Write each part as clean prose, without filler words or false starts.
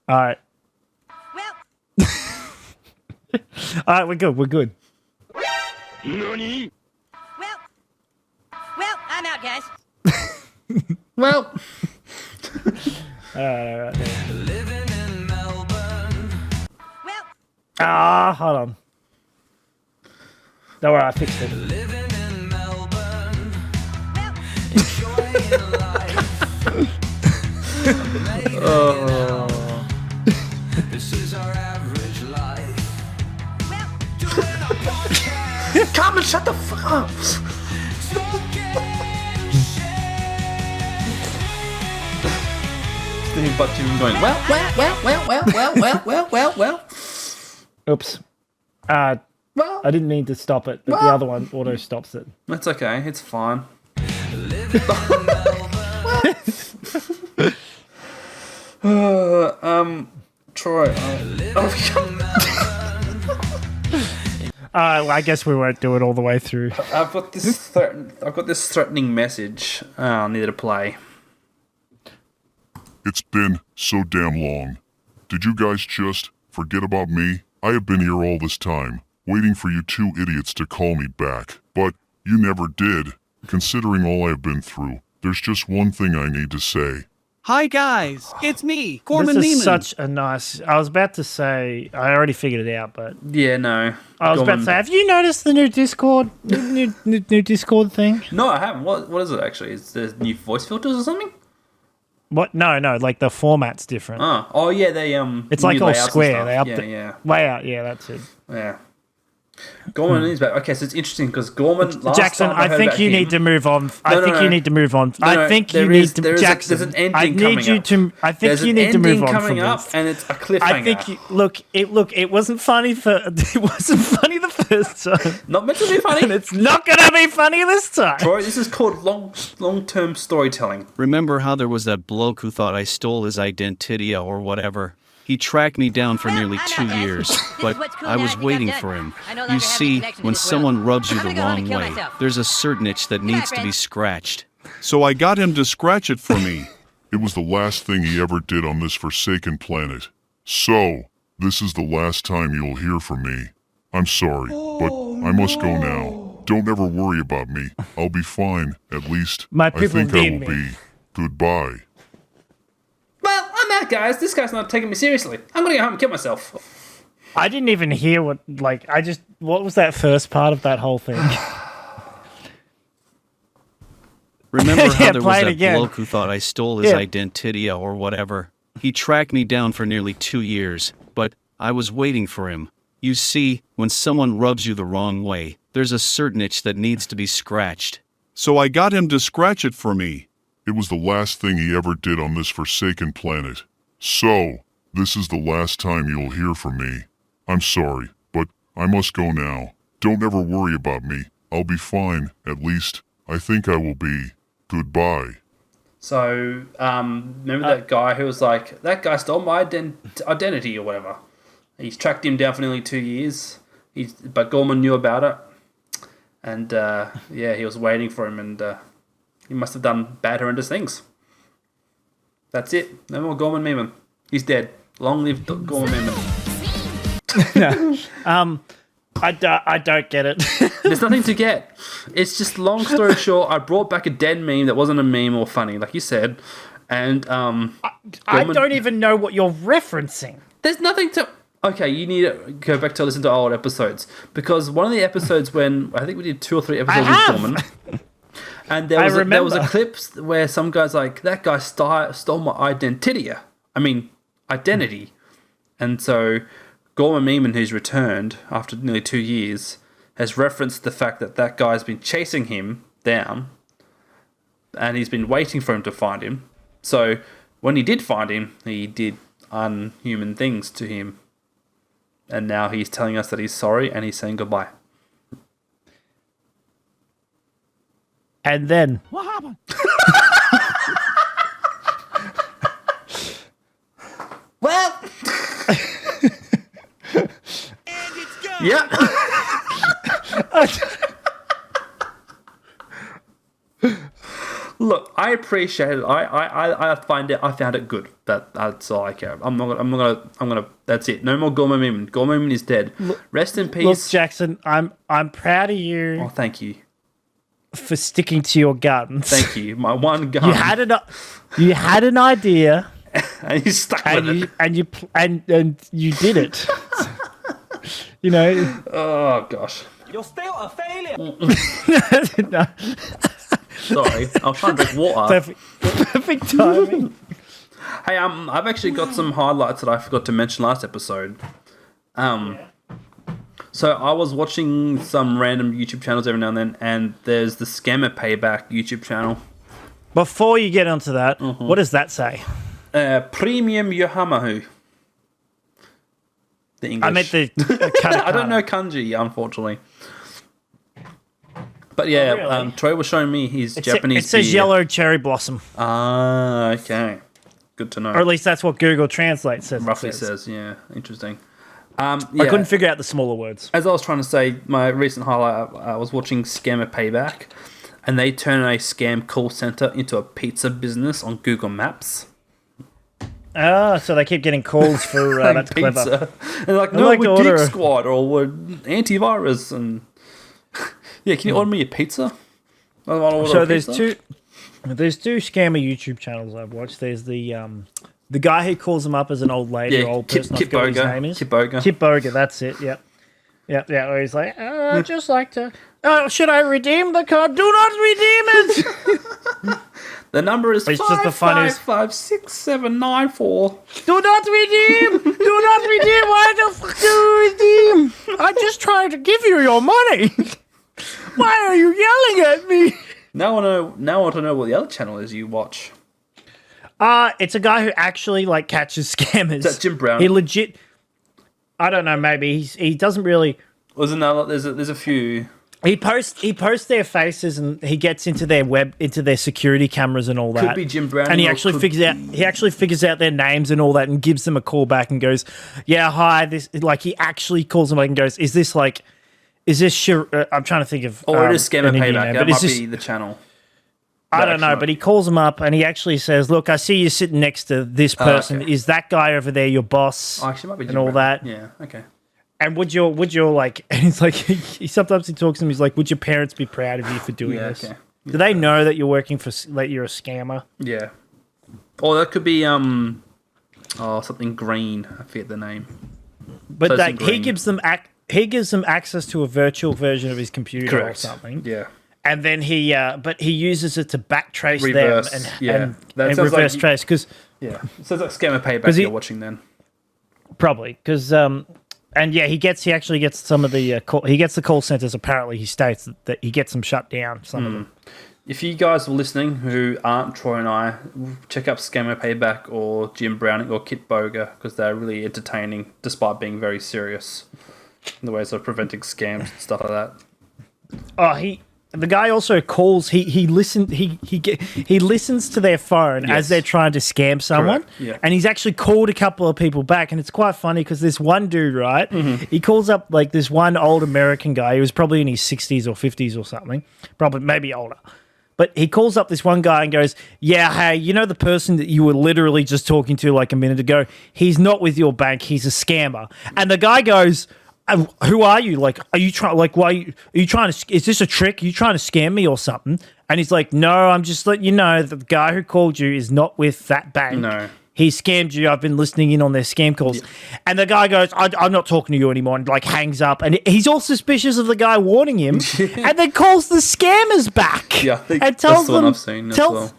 All right. Well, All right, we're good. Nani? Well, I'm out, guys. Well, All right. Living in Melbourne. Well, Hold on. Don't worry, I fixed it. Living in Melbourne. well, Enjoying life. Made This is our average life. well, Doing a podcast. Carmen, shut the fuck up. Steve Button going, well. Oops. Well, I didn't mean to stop it, but the other one auto stops it. that's okay. It's fine. Living in Melbourne. Troy. Well, I guess we won't do it all the way through. I've got this threatening message. I need to play. It's been so damn long. Did you guys just forget about me? I have been here all this time, waiting for you two idiots to call me back. But you never did. Considering all I've been through, there's just one thing I need to say. Hi guys, it's me, Gorman This Meeman. is such a nice... I was about to say... I already figured it out, but... Yeah, no. I was about to say, have you noticed the new Discord? new Discord thing? No, I haven't. What is it actually? Is there new voice filters or something? What? No, like the format's different. Oh yeah, they It's new like all layouts and square. stuff. They up yeah. layout. Yeah, that's it. Yeah. Gorman is back. Okay, so it's interesting because Gorman. Last Jackson, time I heard think about you him- need to move on. I think no. you need to move on. No, I think you there need is- to. there is Jackson, there's an ending I need coming you up. to. I think There's you an need to move ending on from coming up, this. and it's a cliffhanger. I think look. It wasn't funny it wasn't funny the first time, Not meant to be funny. and it's not gonna be funny this time. Troy, this is called long-term storytelling. Remember how there was that bloke who thought I stole his identity or whatever? He tracked me down for Well, nearly I'm 2 not guys. years, This is but what's cool I now. was I think I'm waiting done. for him. I no longer You have the see, connection to when this someone world. rubs you I'm the gonna go home wrong and kill way, myself. there's a certain itch that needs to be friends. scratched. So I got him to scratch it for me. It was the last thing he ever did on this forsaken planet. So, this is the last time you'll hear from me. I'm sorry, but I must go now. Don't ever worry about me. I'll be fine, at least. My I people think I need will me. be. Goodbye. Well, I'm out, guys. This guy's not taking me seriously. I'm gonna go home and kill myself. I didn't even hear what. What was that first part of that whole thing? Remember Yeah, how there was play it that again. bloke who thought I stole his Yeah. identity or whatever? He tracked me down for nearly 2 years, but I was waiting for him. You see, when someone rubs you the wrong way, there's a certain itch that needs to be scratched. So I got him to scratch it for me. It was the last thing he ever did on this forsaken planet. So, this is the last time you'll hear from me. I'm sorry, but I must go now. Don't ever worry about me. I'll be fine, at least. I think I will be. Goodbye. So, remember that guy who was like, that guy stole my identity or whatever. He's tracked him down for nearly 2 years. But Gorman knew about it. And, he was waiting for him, and he must have done bad, horrendous things. That's it. No more Gorman Meeman. He's dead. Long live Gorman Meeman. I don't get it. There's nothing to get. It's just, long story short, I brought back a dead meme that wasn't a meme or funny, like you said. And I Gorman- don't even know what you're referencing. there's nothing to... Okay, you need to go back to listen to old episodes. Because one of the episodes when... I think we did 2 or 3 episodes with Gorman. And there was a remember. clip where some guy's like, that guy stole my identity. And so Gorman Meeman, who's returned after nearly 2 years, has referenced the fact that that guy's been chasing him down and he's been waiting for him to find him. So when he did find him, he did unhuman things to him. And now he's telling us that he's sorry and he's saying goodbye. And then What happened? Well, yeah. Look, I appreciate it. I find it. I found it good. That's all I care. I'm gonna. That's it. No more Gorman Meeman. Gorman Meeman is dead. Rest in peace. Look, Jackson, I'm proud of you Oh, thank you. for sticking to your guns. Thank you. My one gun. You had an idea, and you stuck with it. and you did it. You know. Oh gosh. You're still a failure. No, Sorry. I was trying to drink water. perfect timing. Hey, I've actually got some highlights that I forgot to mention last episode. So I was watching some random YouTube channels every now and then, and there's the Scammer Payback YouTube channel. Before you get onto that, what does that say? Premium Yohamahu. The English. I meant the katakana. I don't know kanji, unfortunately. But yeah, really? Troy was showing me his Japanese It says beer. yellow cherry blossom, Ah, okay. Good to know. or at least that's what Google Translate says. it Roughly says. says, yeah. Interesting. I Yeah. couldn't figure out the smaller words. As I was trying to say, my recent highlight, I was watching Scammer Payback, and they turn a scam call center into a pizza business on Google Maps. Ah, so they keep getting calls for that's clever. Pizza. And they're like, I'd no, like to we're order Geek a- Squad, or we're antivirus, and yeah, can you order me a pizza? I want to order So a there's pizza. two scammer YouTube channels I've watched. There's the guy who calls them up as an old lady or old person. I Kip forget what his Boga. name is. Kip Boga. Kip Boga, that's it. Yep. Yep. Yeah. Where he's like, I'd just like to. Oh, should I redeem the card? Do not redeem it. The number is It's just the funniest- 5556794. Do not redeem. Do not redeem. Why the fuck do you redeem? I'm just trying to give you your money. Why are you yelling at me? Now I want to know what the other channel is you watch. It's a guy who actually like catches scammers. Is that Jim Brown? He legit. I don't know. Maybe he doesn't really. Was another? There's a few. He posts their faces and he gets into their security cameras and all that. Could be Jim Brown. And he or actually could- figures out their names and all that and gives them a call back and goes, "Yeah, hi." This like he actually calls them back and goes, "Is this I'm trying to think of. Or it is Scammer an Indian Payback. name, That but might is this- be the channel. I that don't know, actually- but he calls him up and he actually says, "Look, I see you sitting next to this person. okay. Is that guy over there your boss?" Oh, actually, it might be and Jim all Brown. that. Yeah. Okay. And would your like? And he's like, he sometimes he talks to him. He's like, "Would your parents be proud of you for doing Yeah. this? Okay. Do they know that you're working for like you're a scammer?" Yeah. Or that could be something green. I forget the name. But Person like, he Green. gives them access to a virtual version of his computer Correct. or something. Yeah. And then he uses it to backtrace Reverse, them yeah. and That sounds like reverse you- trace because Yeah. So it's like Scammer Payback 'Cause he- you're watching then. probably because and yeah he actually gets some of the he gets the call centers. Apparently he states that he gets them shut down. Some of them. If you guys are listening who aren't Troy and I, check up Scammer Payback or Jim Browning or Kit Boga because they're really entertaining despite being very serious in the ways of preventing scams and stuff like that. Oh, the guy also calls. He listens to their phone Yes. as they're trying to scam someone, Correct, yeah. and he's actually called a couple of people back, and it's quite funny because this one dude, right? Mm-hmm. He calls up like this one old American guy. He was probably in his 60s or 50s or something, probably maybe older. But he calls up this one guy and goes, "Yeah, hey, you know the person that you were literally just talking to like a minute ago? He's not with your bank. He's a scammer." And the guy goes, "Who are you? Like, are you trying? Like, why are you trying to? Is this a trick? Are you trying to scam me or something?" And he's like, "No, I'm just letting you know that the guy who called you is not with that bank. No. He scammed you. I've been listening in on their scam calls." And the guy goes, I'm not talking to you anymore, and like hangs up. And he's all suspicious of the guy warning him, and then calls the scammers back. Yeah, I think and that's tells the one them, I've seen as tells- well.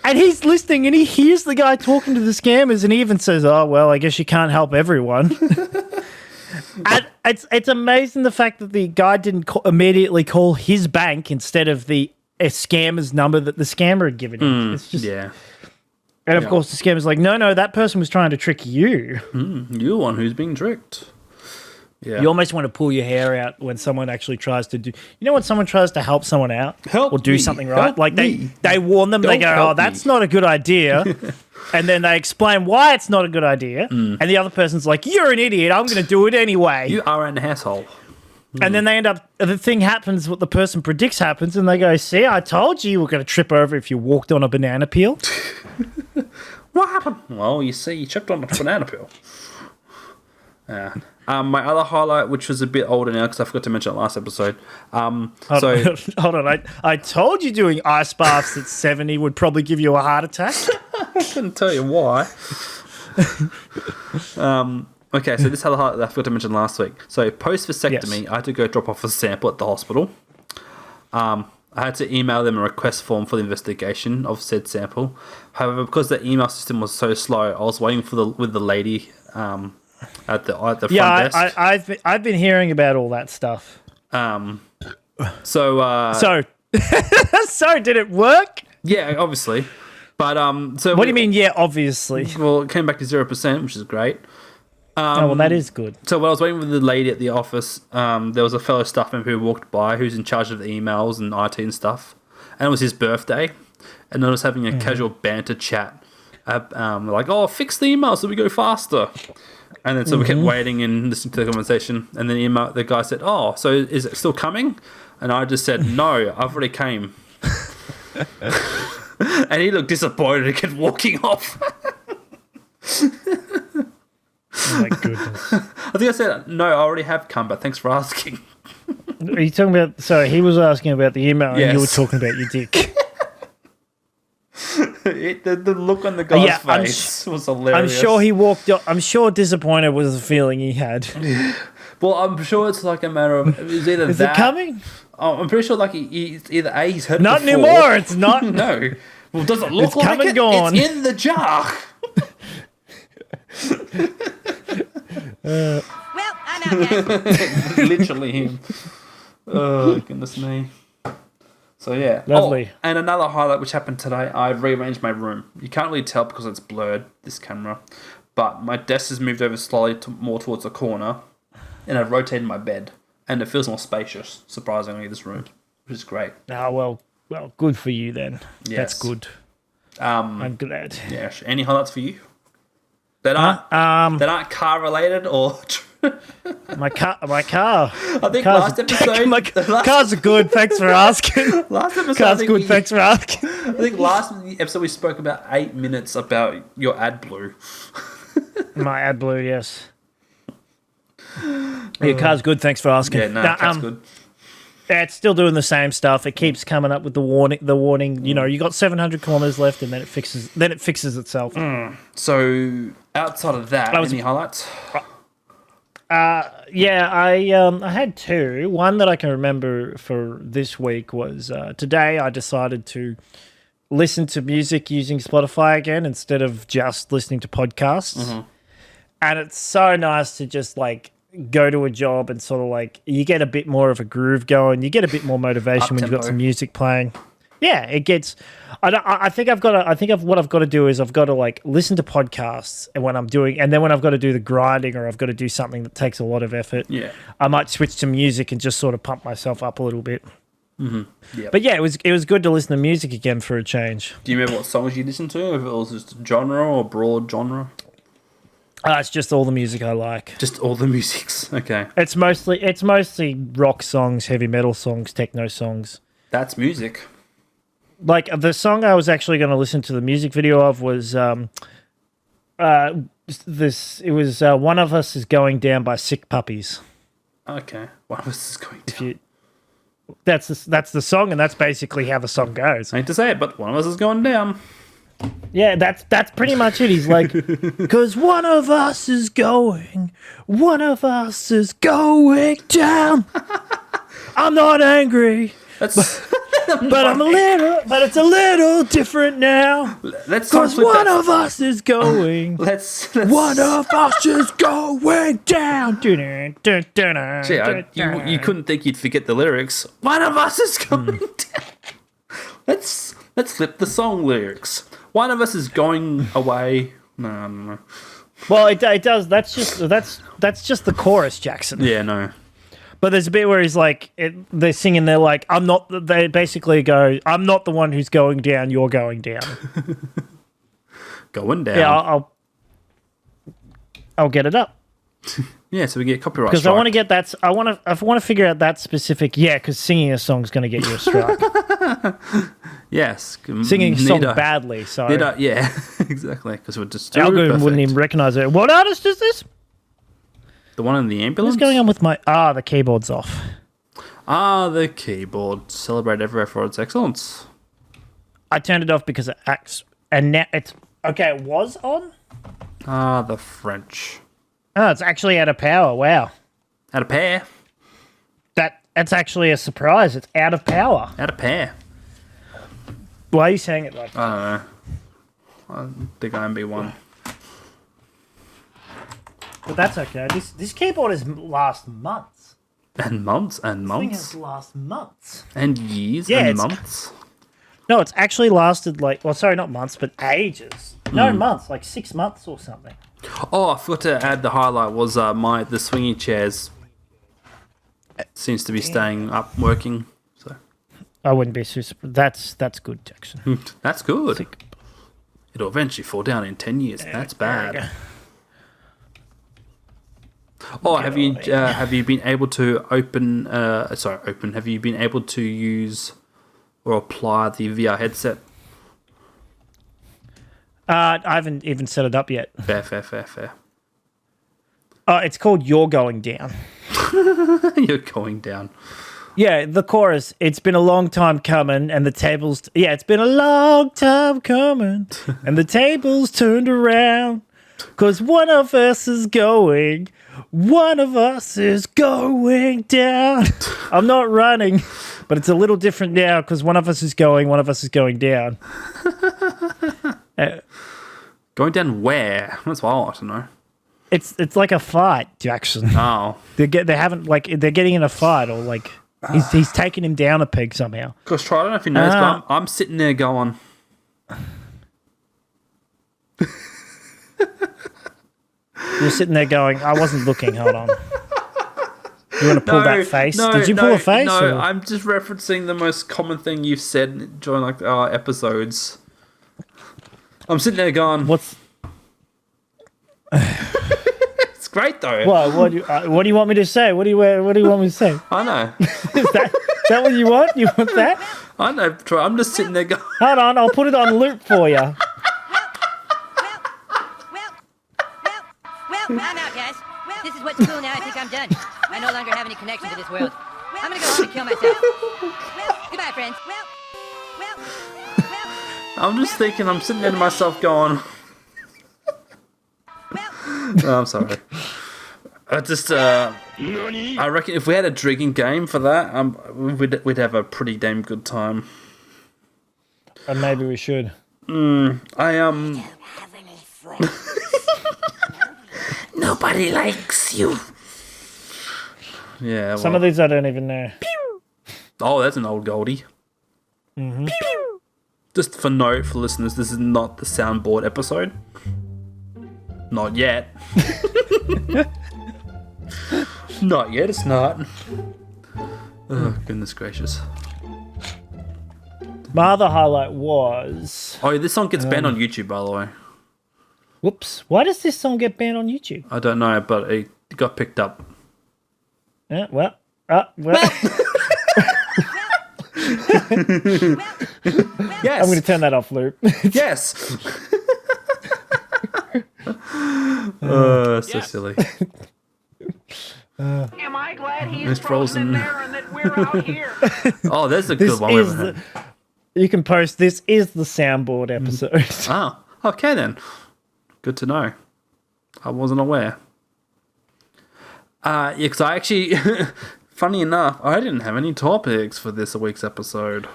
And he's listening, and he hears the guy talking to the scammers, and he even says, "Oh well, I guess you can't help everyone." And it's amazing the fact that the guy didn't immediately call his bank instead of a scammer's number that the scammer had given him. It's just, Yeah. and of course the scammer's like, no, that person was trying to trick you. You're the one who's being tricked. Yeah. You almost want to pull your hair out when someone actually tries to do. You know when someone tries to help someone out Help or do me. something right, Help like me. they warn them, they Don't go, "Oh, help that's me." not a good idea," and then they explain why it's not a good idea, and the other person's like, "You're an idiot. I'm going to do it anyway." You are an asshole. And then they end up, the thing happens, what the person predicts happens, and they go, see, I told you were going to trip over if you walked on a banana peel. What happened? Well, you see, you tripped on a banana peel. Yeah. My other highlight, which was a bit older now because I forgot to mention it last episode. Hold on. I told you doing ice baths at 70 would probably give you a heart attack. I couldn't tell you why. Okay, so this other highlight that I forgot to mention last week. So post vasectomy, I had to go drop off a sample at the hospital. I had to email them a request form for the investigation of said sample. However, because the email system was so slow, I was waiting for the lady at the front desk. I've been hearing about all that stuff. So did it work? yeah, obviously. But so What do you mean? Yeah, obviously. Well, it came back to 0%, which is great. Oh, well, that is good. So when I was waiting with the lady at the office, there was a fellow staff member who walked by who's in charge of the emails and IT and stuff. And it was his birthday. And I was having a casual banter chat. Like, oh, fix the email so we go faster. And then so we kept waiting and listening to the conversation. And then the guy said, oh, so is it still coming? And I just said, no, I've already came. And he looked disappointed and kept walking off. Oh, my goodness. I think I said, no, I already have come, but thanks for asking. Are you talking about... So he was asking about the email and you were Yes. talking about your dick. The look on the guy's face was hilarious. I'm sure he walked... I'm sure disappointed was the feeling he had. Well, I'm sure it's like a matter of... It was either Is that... it coming? Oh, I'm pretty sure like he's either A, he's heard it Not before. anymore. It's not. No. Well, does it look It's like come and it? gone. It's in the jar. Well, I'm out, guys. Literally him. Oh, goodness me. So, yeah. Lovely. Oh, and another highlight which happened today, I've rearranged my room. You can't really tell because it's blurred, this camera. But my desk has moved over slowly more towards the corner. And I've rotated my bed. And it feels more spacious, surprisingly, this room. Which is great. Oh, well, good for you then. Yes. That's good. I'm glad. Yeah. Any highlights for you? That aren't car related or... My car. I think last episode... Cars are good. Thanks for asking. Last episode, Cars are good. Thanks for asking. I think last episode we spoke about 8 minutes about your AdBlue. My AdBlue, yes. Your car's good. Thanks for asking. Yeah, no, that's good. Yeah, it's still doing the same stuff. It keeps coming up with the warning. You know, you got 700 kilometers left, and then it fixes itself. So outside of that, any highlights? Yeah, I had two. One that I can remember for this week was today. I decided to listen to music using Spotify again instead of just listening to podcasts. And it's so nice to just like go to a job and sort of like you get a bit more of a groove going. You get a bit more motivation when you've got some music playing. Yeah, it gets. I think what I've got to do is I've got to like listen to podcasts and when I'm doing, and then when I've got to do the grinding or I've got to do something that takes a lot of effort, I might switch to music and just sort of pump myself up a little bit. But yeah, it was good to listen to music again for a change. Do you remember what songs you listened to? If it was just genre or broad genre? It's just all the music I like. Just all the musics. Okay, It's mostly rock songs, heavy metal songs, techno songs. that's music. Like the song I was actually going to listen to the music video of was One of Us Is Going Down by Sick Puppies. Okay, one of us is going down. That's the song, and that's basically how the song goes. I hate to say it, but one of us is going down. Yeah, that's pretty much it. He's like, because one of us is going down. I'm not angry. That's But it's a little different now. let's Because one of us is going. let's One of us is going down. Yeah, you couldn't think you'd forget the lyrics. One of us is going down. Let's flip the song lyrics. One of us is going away. No. Well, it does. That's just the chorus, Jackson. Yeah, no. But there's a bit where he's like, they're singing. They're like, I'm not. They basically go, I'm not the one who's going down. You're going down. Going down. Yeah, I'll get it up. Yeah, so we get copyright Because I strike. want to get that. I want to figure out that specific. Yeah, because singing a song is going to get you a strike. Yes. Singing a song Neither- badly. So neither- yeah, exactly. Because we're just the algorithm wouldn't even recognize it. What artist is this? The one in the ambulance? What's going on with my... the keyboard's off. The keyboard. Celebrate everywhere for its excellence. I turned it off because it acts... And now it's... Okay, it was on? The French. Oh, it's actually out of power. Wow. Out of pair. That's actually a surprise. It's out of power. Out of pair. Why are you saying it like that? I don't know. I think IMB1. But that's okay. This keyboard has last months. And months and This thing months. has last months. And years Yeah, and it's- months. No, it's actually lasted like... Well, sorry, not months, but ages. No, months. Like 6 months or something. Oh, I forgot to add the highlight was the swinging chairs seems to be staying up working. So I wouldn't be too surprised. That's good, Jackson. that's good. It'll eventually fall down in 10 years. That's bad. Oh, have you been able to open? Have you been able to use or apply the VR headset? I haven't even set it up yet. Fair. It's called You're Going Down. You're going down. Yeah, the chorus. It's been a long time coming, and the tables. It's been a long time coming, and the tables turned around. 'Cause one of us is going down. I'm not running, but it's a little different now because one of us is going down. Going down where? That's what I want to know. It's like a fight, Jackson. Oh, They're getting in a fight, or like he's taking him down a peg somehow. because Troy, I don't know if you noticed, but I'm sitting there going. You're sitting there going, I wasn't looking. Hold on. You want to pull that face? Did you pull a face? No, or- I'm just referencing the most common thing you've said during like our episodes. I'm sitting there going, What's it's great though. what do you want me to say? What do you want me to say? I know, Is that what you want? You want that? I know, Troy. I'm just sitting there going, Hold on, I'll put it on loop for you. Well, I'm out, guys. This is what's cool now. I think I'm done. I no longer have any connection to this world. I'm gonna go home and kill myself. Goodbye, friends. I'm just thinking, I'm sitting there to myself going, oh, I'm sorry. I reckon if we had a drinking game for that, we'd have a pretty damn good time. And maybe we should. Nobody likes you. Yeah. Some of these I don't even know. Oh, that's an old Goldie. Mm-hmm. Just for note for listeners, this is not the soundboard episode. Not yet. Not yet, it's not. Oh, goodness gracious. My other highlight was... Oh, this song gets banned on YouTube, by the way. Whoops. Why does this song get banned on YouTube? I don't know, but it got picked up. Yeah, well. Yes. I'm going to turn that off, loop. Yes. So silly. Am I glad he's It's frozen. frozen in there and that we're out here? Oh, there's a This good one. is you can post, this is the soundboard episode. Oh, okay then. Good to know. I wasn't aware. Yeah, because I actually, funny enough, I didn't have any topics for this week's episode.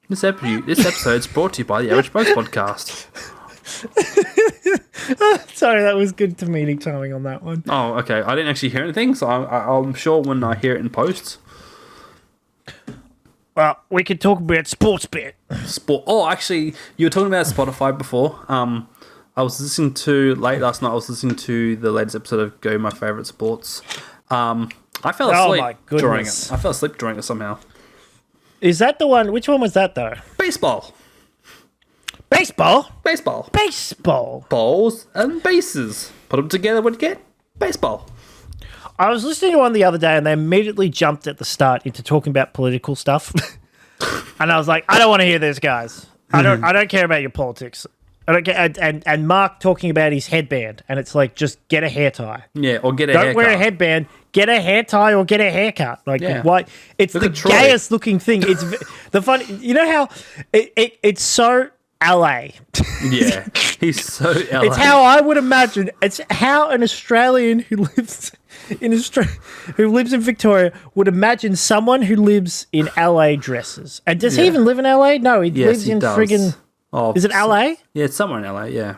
This episode's brought to you by the Average Blokes Podcast. Sorry, that was good comedic timing on that one. Oh, okay. I didn't actually hear anything, so I'm sure when I hear it in post. Well, we could talk about sports bet. Oh, actually, you were talking about Spotify before. I was listening to late last night. I was listening to the latest episode of Go My Favorite Sports. I fell asleep my during goodness. it. I fell asleep during it somehow. Is that the one? Which one was that, though? Baseball. Baseball? Baseball. Baseball. Balls and bases. Put them together, what you get? Baseball. I was listening to one the other day and they immediately jumped at the start into talking about political stuff. And I was like, I don't want to hear this, guys. I don't care about your politics. I don't care. And Mark talking about his headband, and it's like, just get a hair tie. Yeah, or get a Don't haircut. wear a headband. Get a hair tie or get a haircut. Like, Yeah. why? It's Look the at Troy. gayest looking thing. It's the funny. You know how it's so LA. Yeah, he's so LA. It's how I would imagine. It's how an Australian who lives in Victoria would imagine someone who lives in LA dresses. And does he even live in LA? No, he Yes, lives he in does. friggin'. Oh, Is it LA? Yeah, it's somewhere in LA, yeah.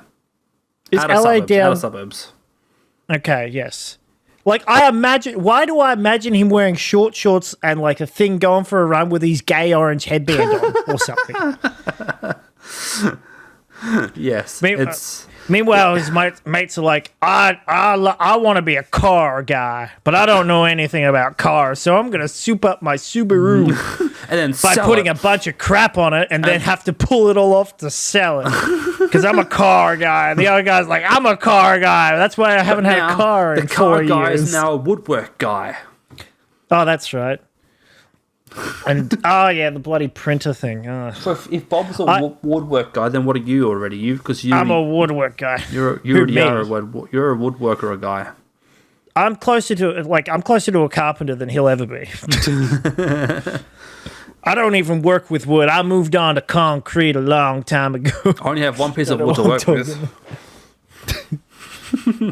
Is Out of LA suburbs, down? Out of suburbs. Okay, yes. Like, I imagine, why do I imagine him wearing shorts and like a thing going for a run with his gay orange headband on or something? Yes, it's... Meanwhile, his mates are like, I want to be a car guy, but I don't know anything about cars, so I'm going to soup up my Subaru And then by sell putting it. a bunch of crap on it and then have to pull it all off to sell it. Because I'm a car guy. And the other guy's like, I'm a car guy. That's why I haven't had a Now, car in the car 4 guy years. is now a woodwork guy. Oh, that's right. And, oh, yeah, the bloody printer thing. Oh. So if Bob's a woodwork guy, then what are you already? I'm a woodwork guy. You're Who, a me? woodworker guy. I'm closer to a carpenter than he'll ever be. I don't even work with wood. I moved on to concrete a long time ago. I only have one piece of wood to work with.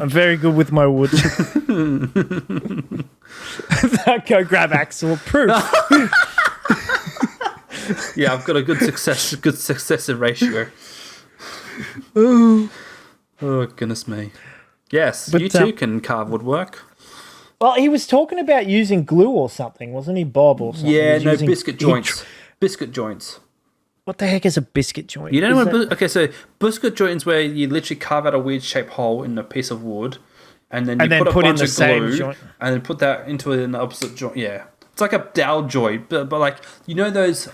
I'm very good with my wood. Go grab Axel. Proof. Yeah, I've got a good successive ratio. Ooh. Oh, goodness me. Yes, But, you too can carve woodwork. Well, he was talking about using glue or something, wasn't he, Bob? Or something? Yeah, He was no, using- biscuit joints. Biscuit joints. What the heck is a biscuit joint? You don't Is know that- okay, so biscuit joints where you literally carve out a weird shaped hole in a piece of wood, and then you put a bunch of glue, joint. and then put that into an opposite joint. Yeah, it's like a dowel joint, but like you know those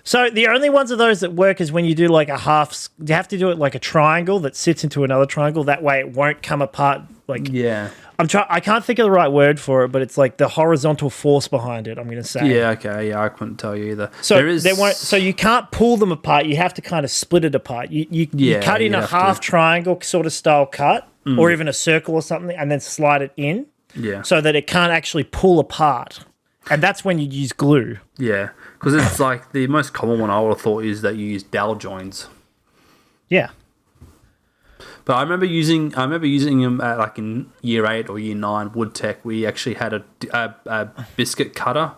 So the only ones of those that work is when you do like a half. You have to do it like a triangle that sits into another triangle. That way, it won't come apart. Like yeah. I can't think of the right word for it, but it's like the horizontal force behind it. I'm going to say. Yeah, okay, yeah, I couldn't tell you either. So there is they won't. So you can't pull them apart. You have to kind of split it apart. You Yeah, cut in you a have half to. triangle sort of style cut, or even a circle or something, and then slide it in yeah, so that it can't actually pull apart. And that's when you use glue. yeah, because it's like the most common one I would have thought is that you use dowel joints. Yeah. But I remember using them at like in year 8 or year 9 wood tech. We actually had a biscuit cutter,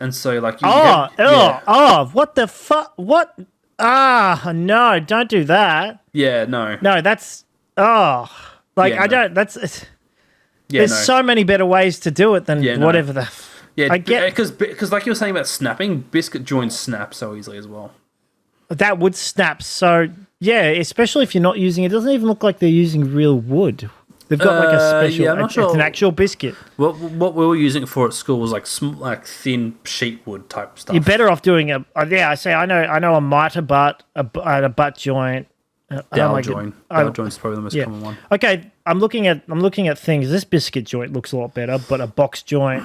and so like What the fuck? What? No, don't do that. yeah, no, No, that's Yeah, I no. don't. That's yeah, there's no. so many better ways to do it than Yeah, no. whatever the. Yeah, I get because like you were saying about snapping, biscuit joints snap so easily as well. that would snap. So yeah, especially if you're not using it. Doesn't even look like they're using real wood. They've got like a special. yeah, I'm not it's sure. an actual biscuit. What we were using it for at school was like like thin sheet wood type stuff. You're better off doing a. Yeah, I know a mitre butt, a butt joint. Dowel joint. Dowel joint's probably the most yeah. common one. Okay, I'm looking at things. This biscuit joint looks a lot better, but a box joint.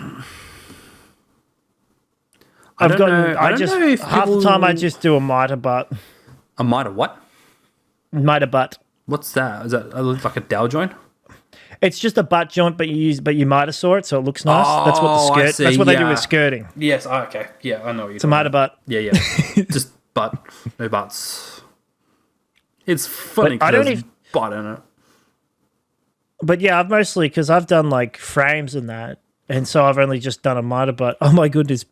I don't know if half the people- time I just do a mitre butt. A mitre what? Mitre butt. What's that? Is that like a dowel joint? It's just a butt joint, but you mitre saw it, so it looks nice. That's what the Oh, I skirt. see, That's what they do yeah. with skirting. Yes. Okay. Yeah, I know what you're It's a mitre butt. Yeah, yeah. Just butt, no butts. It's funny But I because don't there's even- butt in it. But yeah, I've mostly because I've done like frames and that, and so I've only just done a mitre butt. Oh my goodness,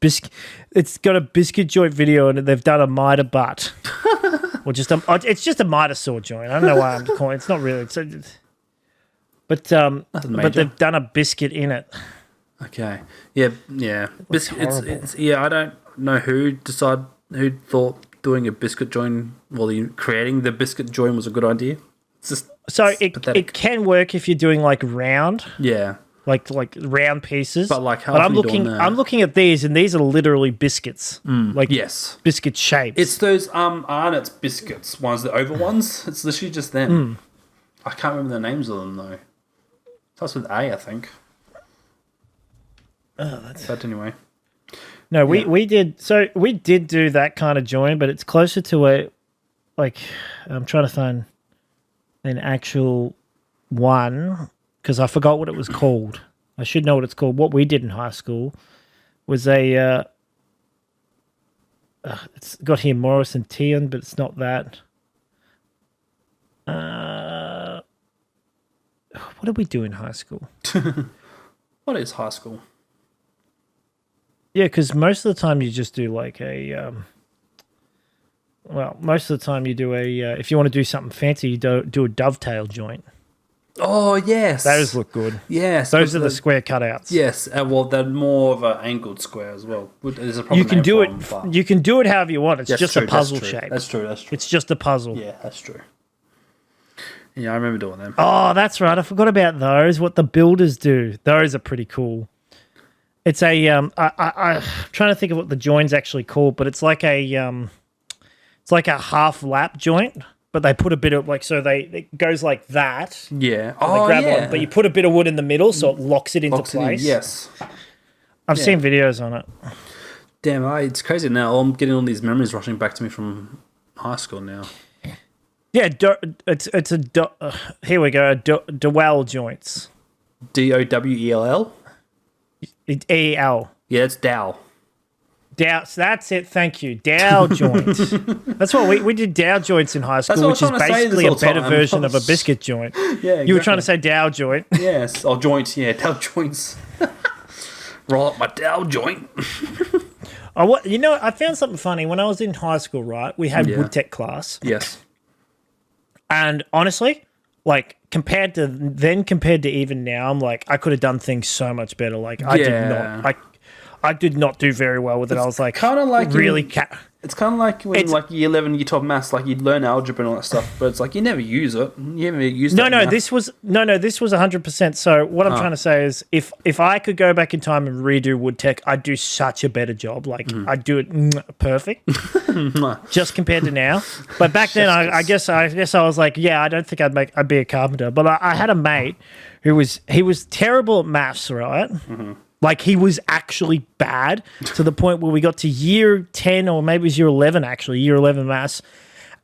it's got a biscuit joint video and they've done a mitre butt, or just it's just a mitre saw joint. I don't know why I'm calling. It's not really. But major. they've done a biscuit in it. Okay. Yeah, yeah. horrible. It's yeah. I don't know who thought doing a biscuit joint, creating the biscuit joint was a good idea. It's just So pathetic. it can work if you're doing like round. yeah. like round pieces. But, like, how but often are you doing that? I'm looking at these, and these are literally biscuits, like Yes. biscuit shapes. It's those Arnott's biscuits ones, the oval ones. It's literally just them. I can't remember the names of them though. Starts with A, I think. Oh, that's. But anyway, No, we did do that kind of joint, but it's closer to a, like, I'm trying to find an actual one because I forgot what it was called. I should know what it's called. What we did in high school was a, it's got here Morris and Tian, but it's not that. What did we do in high school? what is high school? Yeah, because most of the time you just do like a, most of the time you do a, if you want to do something fancy, you do a dovetail joint. Oh yes, Those look good. Yes, Those are the square cutouts. Yes, well, they're more of an angled square as well. There's a proper You can name do for it. them, but- You can do it however you want. It's That's just true, a puzzle that's true. shape. That's true. That's true. It's just a puzzle. Yeah, that's true. Yeah, I remember doing them. Oh, that's right. I forgot about those. What the builders do. Those are pretty cool. It's a I'm trying to think of what the joint's actually called, but it's like a half lap joint, but they put a bit of it goes like that. Yeah. They Oh, grab yeah. on, but you put a bit of wood in the middle so it locks it into Locks it in, place. yes. I've seen videos on it. Damn, it's crazy now. I'm getting all these memories rushing back to me from high school now. Yeah, here we go. Dowel joints. Dowell? E-L. Yeah, it's Dow. Dow, so that's it. Thank you. Dow joint. That's what we did. Dow joints in high That's school, what I which was is trying to say this basically a whole better time. version of a biscuit joint. Yeah, You were trying to say Dow joint. Yes. Oh, joints. Yeah, Dow joints. Roll up my Dow joint. I found something funny when I was in high school. Right, we had wood tech class, Yes. and honestly, like compared to even now, I'm like I could have done things so much better. Like I did not do very well with it. I was like kind of like really. It's kind of like when like year 11, year 12 maths, like you'd learn algebra and all that stuff, but it's like you never use it. You never use it. This was 100%. So what I'm trying to say is, if I could go back in time and redo wood tech, I'd do such a better job. Like I'd do it perfect, just compared to now. But back then, I guess I was like, yeah, I don't think I'd be a carpenter. But I had a mate who was terrible at maths, right? Mm-hmm. Like, he was actually bad to the point where we got to year 10 or maybe it was year 11, actually, year 11 maths.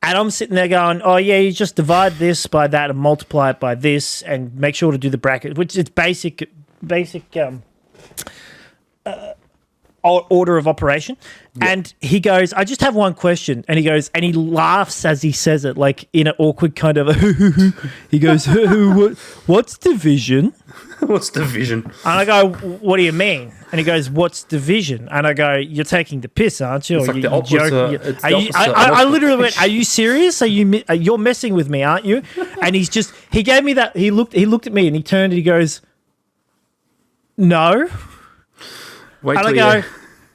And I'm sitting there going, oh, yeah, you just divide this by that and multiply it by this and make sure to do the bracket, which is basic order of operation. Yep. And he goes, I just have one question. And he goes, and he laughs as he says it, like in an awkward kind of, he goes, what's division? What's division? And I go, what do you mean? And he goes, what's division? And I go, you're taking the piss, aren't you? It's Or like you the opposite. It's the opposite I of literally went, are you serious? You're messing with me, aren't you? And he gave me that. He looked at me and he turned and he goes, no. Wait And till I go,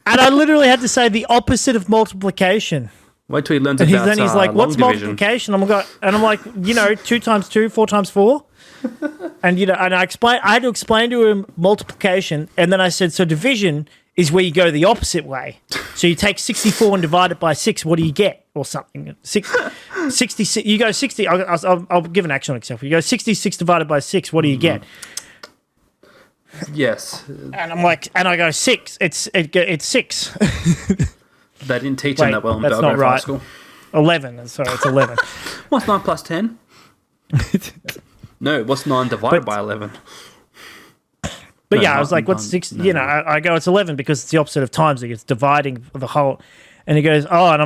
and I literally had to say the opposite of multiplication. Wait till he learns And about then he's like, what's long division. multiplication? I'm like, 2 times 2, 4 times 4. And and I had to explain to him multiplication, and then I said, so division is where you go the opposite way. So you take 64 and divide it by 6. What do you get, or something? 66. You go 60. I'll give an actual example. You go 66 divided by 6. What do you get? Yes. And I'm like, and I go 6. It's 6. They didn't teach him that well in that's Belgrave not High right. School. 11. Sorry, it's 11. What's 9 plus 10? No, what's 9 divided by 11? But No, yeah, I was like, what's 6? no. I go, it's 11 because it's the opposite of times. It's dividing the whole. And he goes, oh, and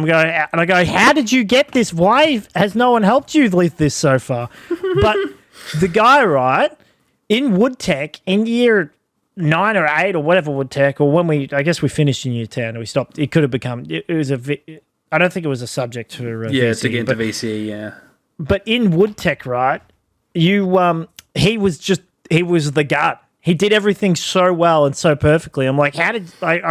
I go, how did you get this? Why has no one helped you with this so far? But the guy, right, in wood tech, in year 9 or 8 or whatever wood tech, or I guess we finished in year 10 and we stopped. It could have become, I don't think it was a subject for VCE, to get into VCE, yeah. But in wood tech, right, he was the gut. He did everything so well and so perfectly. I'm like, I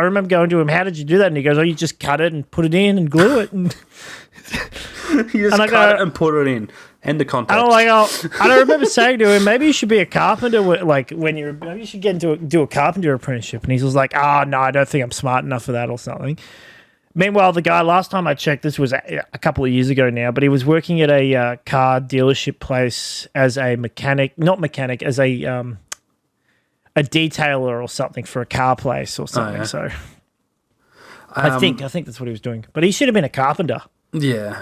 remember going to him, how did you do that? And he goes, oh, you just cut it and put it in and glue it. And You just cut it and put it in. End the contact. I don't remember saying to him, maybe you should be a carpenter. Like maybe you should get do a carpenter apprenticeship. And he was like, "Oh no, I don't think I'm smart enough for that or something." Meanwhile, the guy last time I checked, this was a couple of years ago now, but he was working at a car dealership place as a mechanic, as a detailer or something for a car place or something. yeah. So I think that's what he was doing. But he should have been a carpenter. Yeah.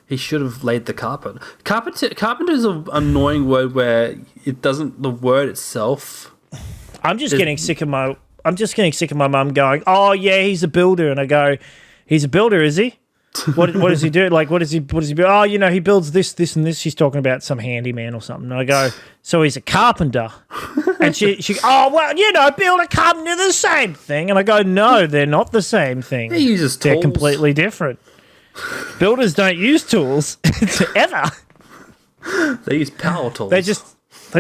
He should have laid the carpet. Carpenter is an annoying word where the word itself. I'm just getting sick of my mum going, "Oh yeah, he's a builder," and I go, "He's a builder, is he? What does he do? Like, what does he build? Oh, he builds this, and this." She's talking about some handyman or something. And I go, "So he's a carpenter?" And she, "Oh well, build a carpenter, the same thing." And I go, "No, they're not the same thing. He uses They're tools. completely different. Builders don't use tools ever. They use power tools. They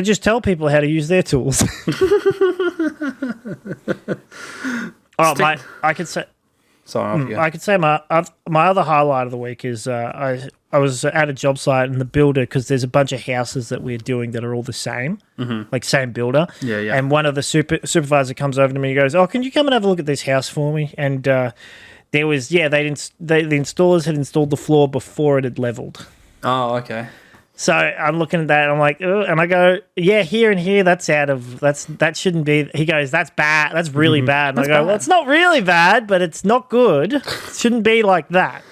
just tell people how to use their tools." I could say. Sorry, off you go. I could say my other highlight of the week is I was at a job site and the builder, because there's a bunch of houses that we're doing that are all the same, like same builder. Yeah, yeah. And one of the supervisor comes over to me and goes, "Oh, can you come and have a look at this house for me?" And there was the installers had installed the floor before it had leveled. Oh, okay. So I'm looking at that and I'm like, "Ugh," and I go, "Yeah, here and here, that shouldn't be." He goes, "That's bad. That's really bad." And I go, "Well, it's not really bad, but it's not good. It shouldn't be like that."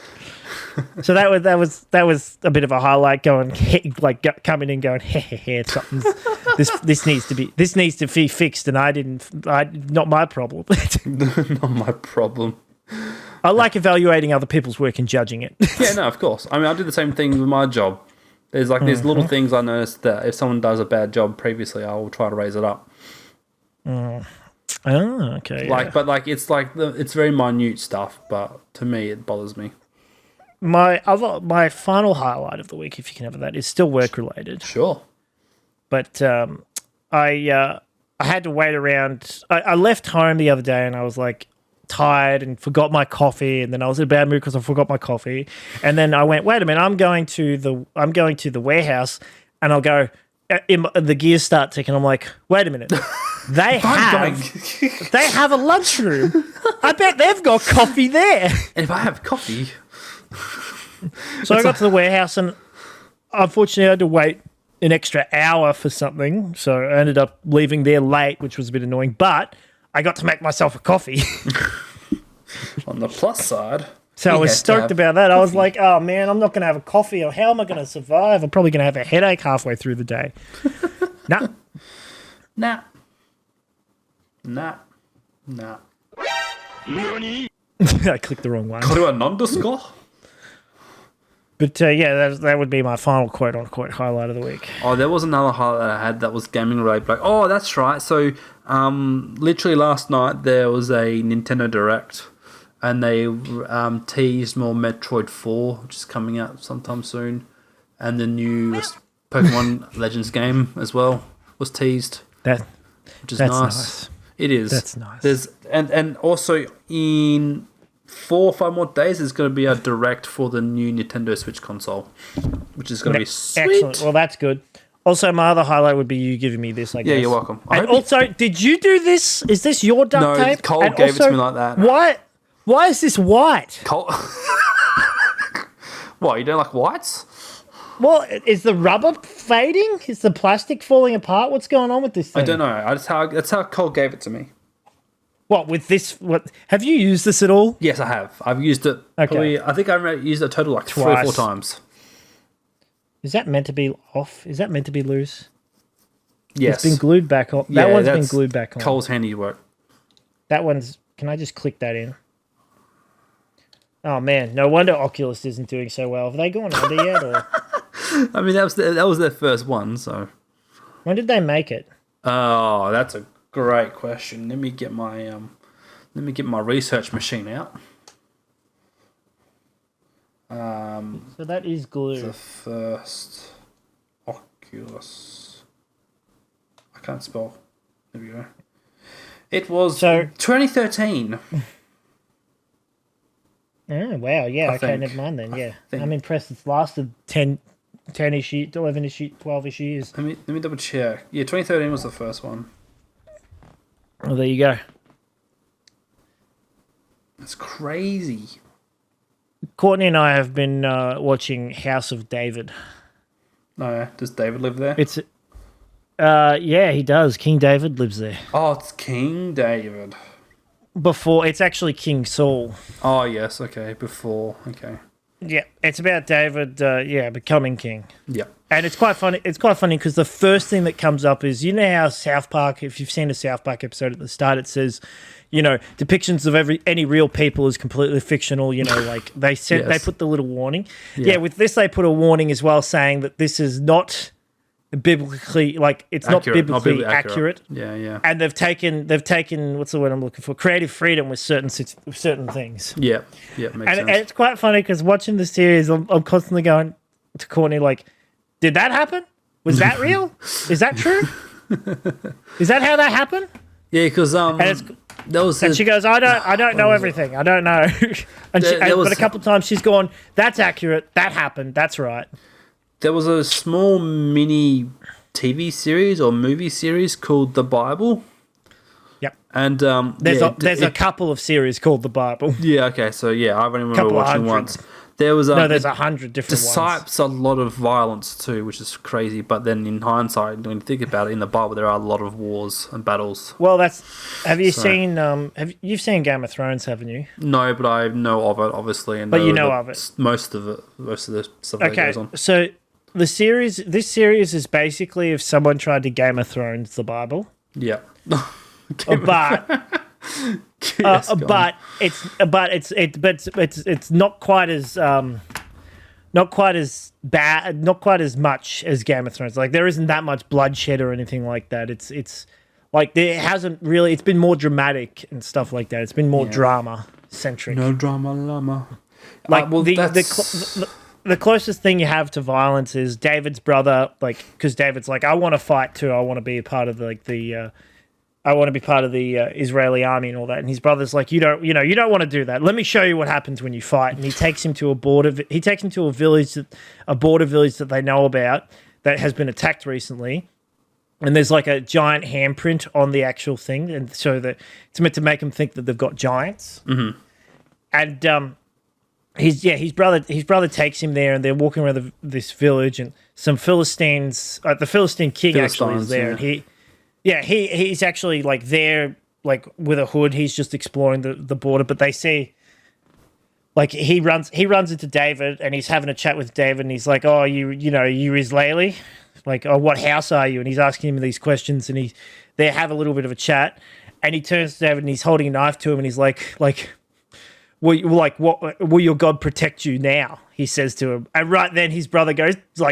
So that was a bit of a highlight, going coming in going, something's this needs to be fixed, and not my problem. Not my problem. I like evaluating other people's work and judging it. Yeah, no, of course. I mean, I do the same thing with my job. There's little things I noticed that if someone does a bad job previously, I will try to raise it up. Oh, okay. It's very minute stuff, but to me, it bothers me. My final highlight of the week, if you can have that, is still work related. Sure. But I had to wait around. I left home the other day and I was like tired and forgot my coffee, and then I was in a bad mood because I forgot my coffee. And then I went, wait a minute, I'm going to the warehouse, and I'll go. The gears start ticking. I'm like, wait a minute, they have a lunchroom. I bet they've got coffee there. And if I have coffee, so I got to the warehouse, and unfortunately I had to wait an extra hour for something. So I ended up leaving there late, which was a bit annoying. But I got to make myself a coffee. on the plus side, So I was stoked about that. I was like, oh, man, I'm not going to have a coffee. Or how am I going to survive? I'm probably going to have a headache halfway through the day. Nah. I clicked the wrong one. underscore. But, yeah, that would be my final quote-unquote highlight of the week. Oh, there was another highlight that I had that was gaming related. Like, oh, that's right. So, literally last night there was a Nintendo Direct, and they teased more Metroid 4, which is coming out sometime soon, and the new Pokemon Legends game as well was teased, which is nice. It is. That's nice. There's and also in 4 or 5 more days, there's going to be a direct for the new Nintendo Switch console, which is going to be sweet. Excellent. Well, that's good. Also, my other highlight would be you giving me this, I guess. Yeah, you're welcome. And also, did you do this? Is this your duct tape? No, Cole And gave also, it to me like that. Why is this white? Cole... What, you don't like whites? Well, is the rubber fading? Is the plastic falling apart? What's going on with this thing? I don't know. That's how Cole gave it to me. What, with this? What have you used this at all? Yes, I have. I've used it. Okay. I think I've used it a total like Twice. 3 or 4 times. Is that meant to be off? Is that meant to be loose? Yes. It's been glued back on. Yeah, That one's been that's glued back on. Cole's handiwork. That one's... Can I just click that in? Oh, man. No wonder Oculus isn't doing so well. Have they gone under yet? Or I mean, that was their first one, so... when did they make it? Oh, that's a great question. Let me get my research machine out. So that is glue. The first Oculus. I can't spell. There we go. It was 2013. Oh, wow. Yeah, I okay, think. never mind then. Yeah. think. I'm impressed it's lasted 10 10-ish, 11-ish, 12-ish years. Let me double check. Yeah, 2013 was the first one. Well, there you go. That's crazy. Courtney and I have been watching House of David. No, does David live there? It's, yeah, he does. King David lives there. Oh, it's King David. Before, it's actually King Saul. Oh, yes, okay. Before, okay. Yeah, it's about David, becoming king. Yeah. And it's quite funny. It's quite funny because the first thing that comes up is, you know how South Park, if you've seen a South Park episode at the start, it says, you know, depictions of any real people is completely fictional. You know, like they said, they put the little warning. Yeah, with this they put a warning as well, saying that this is not biblically, like it's not biblically accurate. Yeah, yeah. And they've taken what's the word I'm looking for? Creative freedom with certain things. Yeah, makes sense. And it's quite funny because watching the series, I'm constantly going to Courtney like, did that happen? Was that real? Is that true? Is that how that happened? Yeah, because and she goes, I don't know everything. I don't know. But a couple of times she's gone, that's accurate. That happened. That's right. There was a small mini TV series or movie series called The Bible. Yep. And there's a couple of series called The Bible. Yeah. Okay. So yeah, I've only remember watching once. There was there's 100 different ones. Disciples a lot of violence too, which is crazy. But then in hindsight, when you think about it, in the Bible there are a lot of wars and battles. Well, have you seen you've seen Game of Thrones, haven't you? No, but I know of it obviously, and but you know of it. Most of the stuff that goes on. So this series is basically if someone tried to Game of Thrones the Bible. Yeah. But it's not quite as bad, not quite as much as Game of Thrones. Like there isn't that much bloodshed or anything like that. It's like there hasn't really. It's been more dramatic and stuff like that. It's been more drama centric. No drama, llama. Like the closest thing you have to violence is David's brother. Like because David's like, I want to fight too. I want to be a part of the Israeli army and all that. And his brother's like, you don't want to do that. Let me show you what happens when you fight. And he takes him to a border village that they know about that has been attacked recently. And there's like a giant handprint on the actual thing, and so that it's meant to make them think that they've got giants. Mm-hmm. And his brother takes him there, and they're walking around this village, and some Philistines, the Philistine king actually is there, and he's actually like there, like with a hood. He's just exploring the border, but they see, like he runs into David, and he's having a chat with David, and he's like, "Oh, you Israeli? Like, oh, what house are you?" And he's asking him these questions, and they have a little bit of a chat, and he turns to David, and he's holding a knife to him, and he's like, what will your God protect you now? He says to him, and right then his brother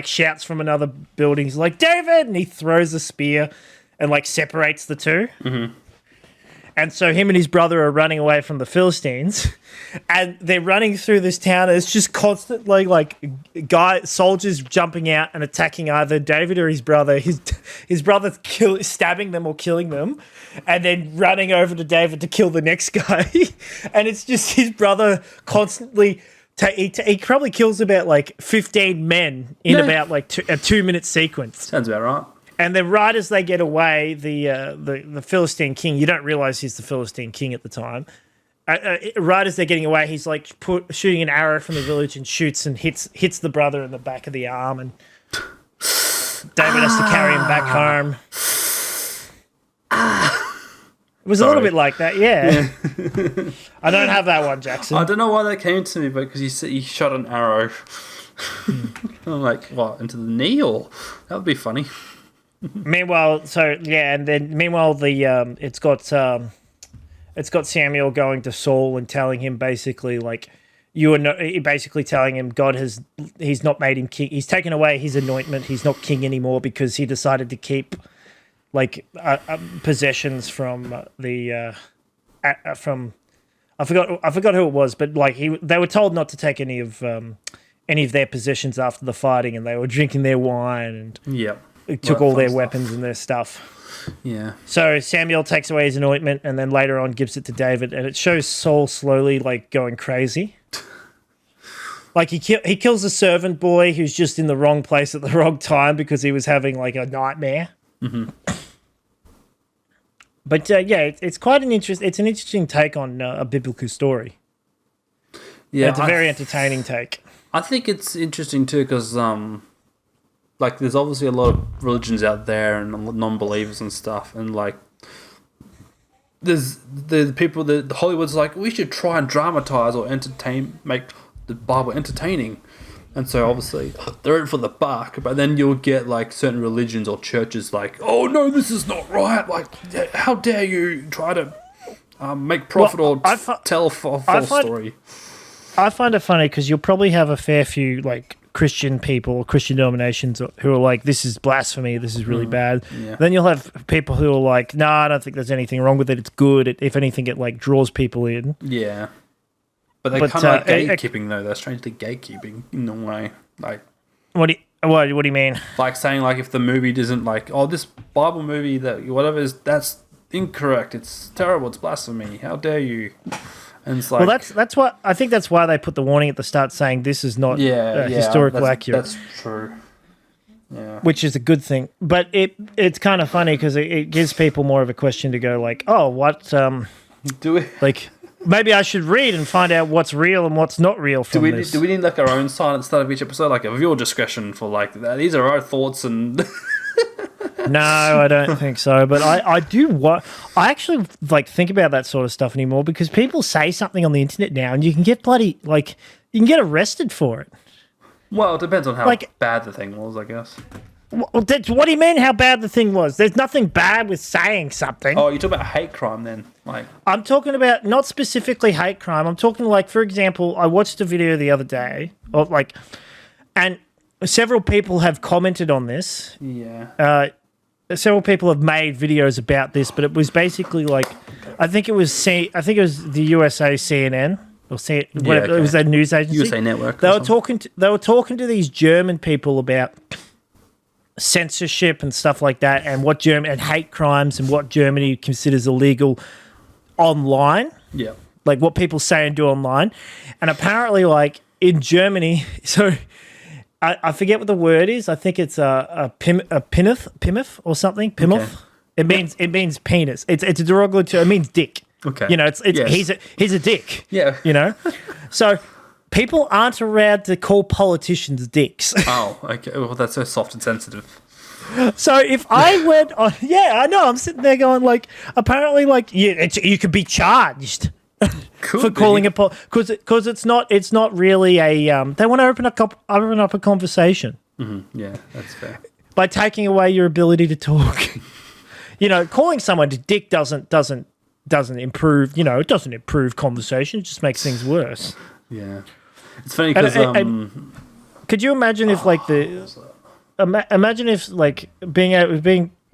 shouts from another building, he's like, "David!" And he throws a spear and like separates the two. Mm-hmm. And so him and his brother are running away from the Philistines, and they're running through this town. And it's just constantly like soldiers jumping out and attacking either David or his brother. His brother's stabbing them or killing them, and then running over to David to kill the next guy. And it's just his brother constantly. He probably kills about like 15 men in about like a 2-minute sequence. Sounds about right. And then right as they get away, the Philistine king, you don't realise he's the Philistine king at the time. Right as they're getting away, he's like shooting an arrow from the village and shoots and hits the brother in the back of the arm. And David has to carry him back home. It was a little bit like that, yeah. I don't have that one, Jackson. I don't know why that came to me, but because he shot an arrow. I'm like, what, into the knee? Or that would be funny. Meanwhile, it's got Samuel going to Saul and telling him basically like basically telling him he's not made him king. He's taken away his anointment. He's not king anymore because he decided to keep like possessions from I forgot who it was, but like they were told not to take any of their possessions after the fighting, and they were drinking their wine and took all their weapons and their stuff. Yeah. So Samuel takes away his anointment and then later on gives it to David, and it shows Saul slowly like going crazy. Like he kills a servant boy who's just in the wrong place at the wrong time because he was having like a nightmare. Mm-hmm. But yeah, it's quite an interesting take on a biblical story. Yeah, it's a very entertaining take. I think it's interesting too because like there's obviously a lot of religions out there and non-believers and stuff, and like there's the people that Hollywood's like, we should try and dramatize or make the Bible entertaining, and so obviously they're in for the buck. But then you'll get like certain religions or churches like, oh no, this is not right. Like, how dare you try to make profit or tell a false story. I find it funny because you'll probably have a fair few like Christian people or Christian denominations who are like, this is blasphemy, this is really bad. Yeah. Then you'll have people who are like, no, I don't think there's anything wrong with it. It's good. If anything, it like draws people in. Yeah. But they're kind of like gatekeeping though. They're strangely gatekeeping in a way. Like, what do you mean? Like saying like if the movie doesn't like, oh, this Bible movie that whatever is, that's incorrect. It's terrible. It's blasphemy. How dare you? And it's like, well, that's what I think. That's why they put the warning at the start saying this is not historically accurate. That's true. Yeah, which is a good thing. But it's kind of funny because it gives people more of a question to go like, oh, what do we like? Maybe I should read and find out what's real and what's not real from this. Do we need like our own sign at the start of each episode, like a viewer discretion for like these are our thoughts and. No, I don't think so. But I do I actually like think about that sort of stuff anymore because people say something on the internet now and you can get you can get arrested for it. Well, it depends on how bad the thing was, I guess. What do you mean how bad the thing was? There's nothing bad with saying something. Oh, you're talking about hate crime then? Like, I'm talking about not specifically hate crime. I'm talking like, for example, I watched a video the other day of like, and several people have commented on this. Yeah. Several people have made videos about this, but it was basically like, I think it was the USA CNN or whatever. It was a news agency. USA Network. They were talking to these German people about censorship and stuff like that, and and hate crimes and what Germany considers illegal online. Yeah. Like what people say and do online, and apparently, like in Germany, so. I forget what the word is. I think it's a pimmoth or something. Pimmoth. Okay. It means penis. It's a derogatory. It means dick. Okay. You know, it's yes. He's a dick. Yeah. You know, so people aren't allowed to call politicians dicks. Oh, okay. Well, that's so soft and sensitive. So if I went on, I know. I'm sitting there going like, apparently, like you could be charged. For calling it because it's not really a they want to open up a conversation. Mm-hmm. Yeah, that's fair. By taking away your ability to talk, you know, calling someone a dick doesn't improve. You know, it doesn't improve conversation. It just makes things worse. Yeah, it's funny because could you imagine if like imagine if like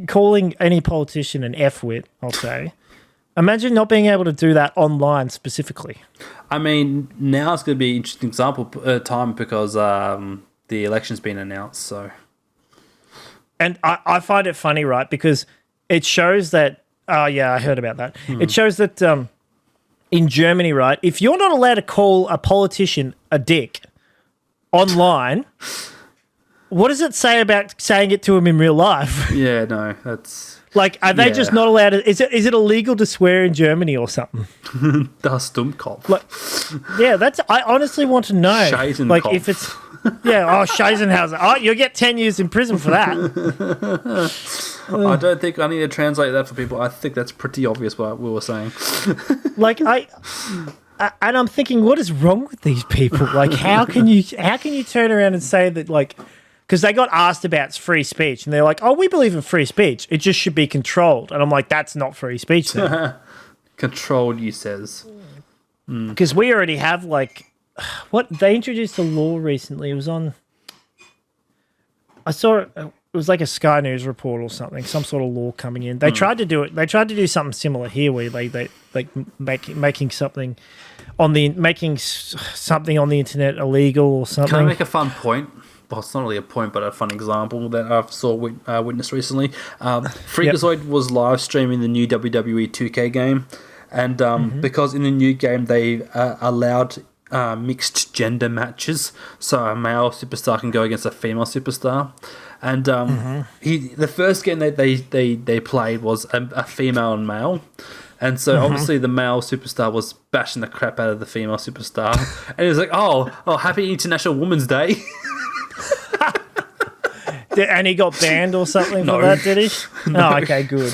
calling any politician an F-wit, I'll say. Imagine not being able to do that online specifically. I mean, now it's going to be an interesting time because the election's been announced. So, and I find it funny, right? Because it shows that. Oh yeah, I heard about that. It shows that in Germany, right? If you're not allowed to call a politician a dick online, what does it say about saying it to him in real life? Yeah, no, that's. Like, are they just not allowed to... Is it illegal to swear in Germany or something? Das Dummkopf. Like, yeah, I honestly want to know. Like, if it's... Yeah, Scheisenhauser. Oh, you'll get 10 years in prison for that. I don't think I need to translate that for people. I think that's pretty obvious what we were saying. Like, and I'm thinking, what is wrong with these people? Like, how can you turn around and say that, like... Because they got asked about free speech, and they're like, oh, we believe in free speech. It just should be controlled. And I'm like, that's not free speech then. Controlled, you says. Because we already have, like... They introduced a law recently. It was on... I saw it. It was like a Sky News report or something, some sort of law coming in. They tried to do it. They tried to do something similar here where they making something on the internet illegal or something. Can I make a fun point? Well, it's not really a point, but a fun example that I saw witnessed recently. Freakazoid was live streaming the new WWE 2K game, and because in the new game they allowed mixed gender matches, so a male superstar can go against a female superstar. And the first game that they played was a female and male. And so obviously the male superstar was bashing the crap out of the female superstar. And he was like, oh, happy International Women's Day. And he got banned or something No. for that, did he? No. Oh, okay, good.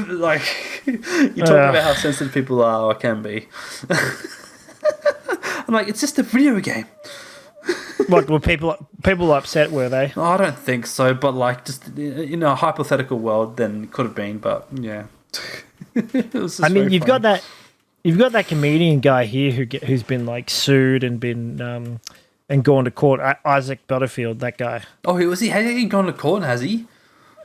Like, you're talking about how sensitive people are or can be. I'm like, it's just a video game. What were people upset? Were they? Oh, I don't think so, but like, just in a hypothetical world, then it could have been, but yeah. It was just I mean, very you've funny. got that comedian guy here who's been like sued and been and gone to court. Isaac Butterfield, that guy. Oh, has he gone to court? Has he?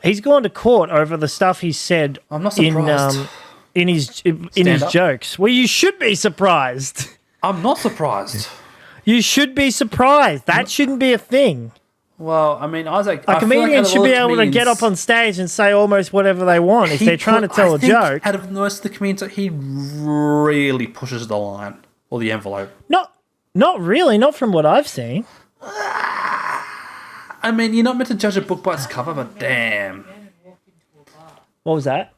He's gone to court over the stuff he said. I'm not surprised. In his Stand-up? jokes. Well, you should be surprised. I'm not surprised. You should be surprised. That shouldn't be a thing. Well, I mean, Isaac, A comedian should be able to get up on stage and say almost whatever they want if they're trying to tell a joke. Out of most of the comedians, he really pushes the line or the envelope. Not really. Not from what I've seen. I mean, you're not meant to judge a book by its cover, but damn. What was that?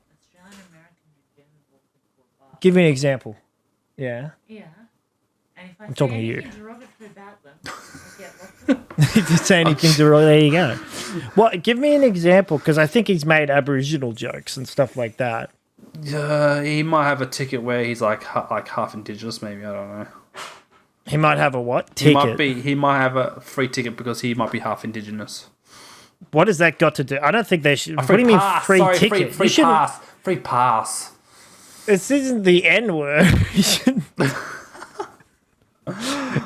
Give me an example. Yeah. Yeah. And if I I'm talking to you. anything derogatory about them, I'll get locked up. If you say anything to there you go. What? Give me an example, because I think he's made Aboriginal jokes and stuff like that. He might have a ticket where he's like half Indigenous, maybe. I don't know. He might have a what? Ticket. He might have a free ticket because he might be half Indigenous. What has that got to do? I don't think they should. A What do you mean free Sorry, ticket? Free You shouldn't- pass. Free pass. This isn't the N word. You shouldn't.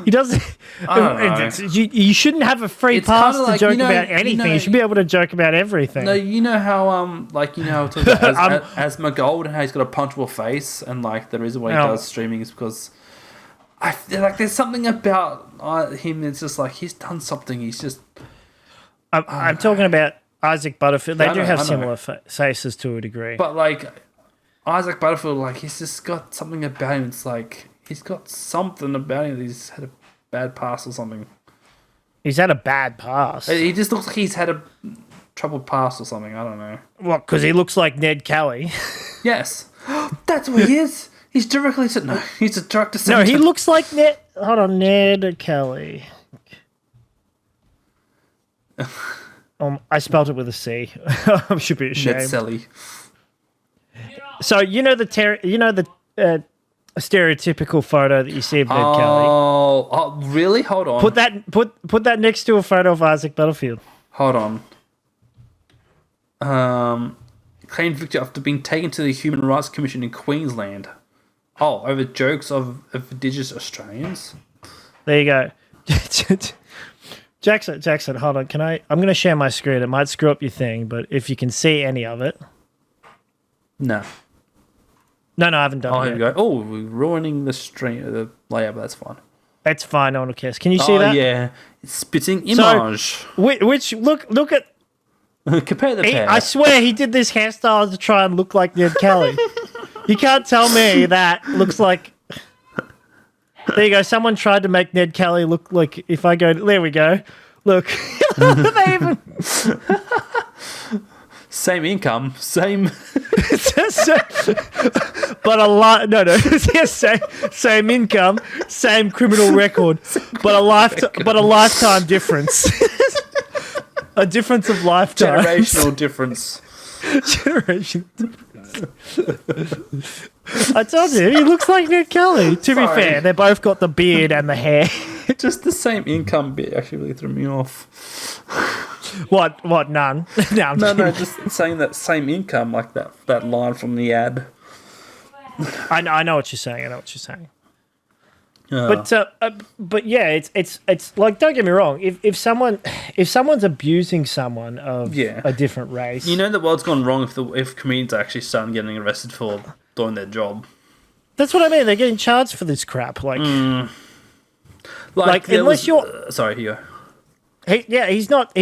He doesn't. I don't know. You shouldn't have a free It's pass kinda to like, joke you know- about you anything. You, know- should be able to joke about everything. No, you know how we talk about Asma Gold and how he's got a punchable face, and like the reason why he Oh. does streaming is because I feel like there's something about him. It's just like he's done something. He's just I'm talking about Isaac Butterfield. They I do know, have I know. similar faces to a degree. But like Isaac Butterfield, like he's just got something about him. It's like he's got something about him. He's had a bad past or something. He's had a bad past. He just looks like he's had a troubled past or something. I don't know. What? Because he looks like Ned Kelly. Yes, that's what he is. He's directly said no. He's a direct No, descendant. he looks like Ned. Hold on, Ned Kelly. I spelled it with a C. I should be Ned ashamed. Selly. So you know the stereotypical photo that you see of Ned Kelly. Oh, really? Hold on. Put that next to a photo of Isaac Butterfield. Hold on. Claimed victim after being taken to the Human Rights Commission in Queensland. Oh, over jokes of Indigenous Australians. There you go. Jackson, hold on. I'm going to share my screen. It might screw up your thing, but if you can see any of it. No. No, I haven't done Oh, it here we yet. go. Oh, we're ruining the layout, but that's fine. That's fine. No one cares. Can you see that? Yeah. It's spitting So- image. Which look at. Compare the pair. I swear he did this hairstyle to try and look like Ned Kelly. You can't tell me that looks like. There you go. Someone tried to make Ned Kelly look like. If I go, there we go. Look, they even. Same income, same. But a lot. No. Yes, same income, same criminal record, but a lifetime difference. A difference of lifetime. Generational difference. Generation. I told you, he looks like Ned Kelly. To be Sorry. fair, they both got the beard and the hair. Just the same income bit actually really threw me off. What? None? No, No, just saying that same income, like that line from the ad. I know what you're saying. But yeah, it's like, don't get me wrong. If someone's abusing someone of a different race, You know the world's gone wrong if comedians are actually starting getting arrested for doing their job. that's what I mean. They're getting charged for this crap. Like, Like there unless was- you're, sorry, here he's not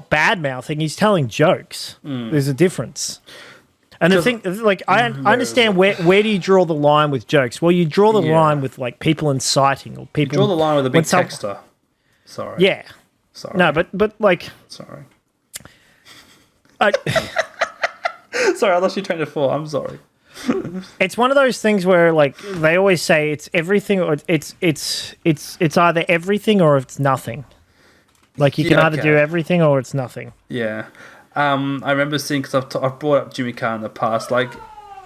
bad mouthing. He's telling jokes. There's a difference. And the thing, like, I understand where do you draw the line with jokes? Well, you draw the line with like people inciting or people. Draw the line with a big when texter. Sorry. Yeah. Sorry. No, but like, Sorry. I, Sorry, I lost your train of thought. I'm sorry. it's one of those things where like they always say it's everything or it's either everything or it's nothing. Like you can Yeah, either okay. do everything or it's nothing. Yeah. I remember seeing, because I've brought up Jimmy Carr in the past, like,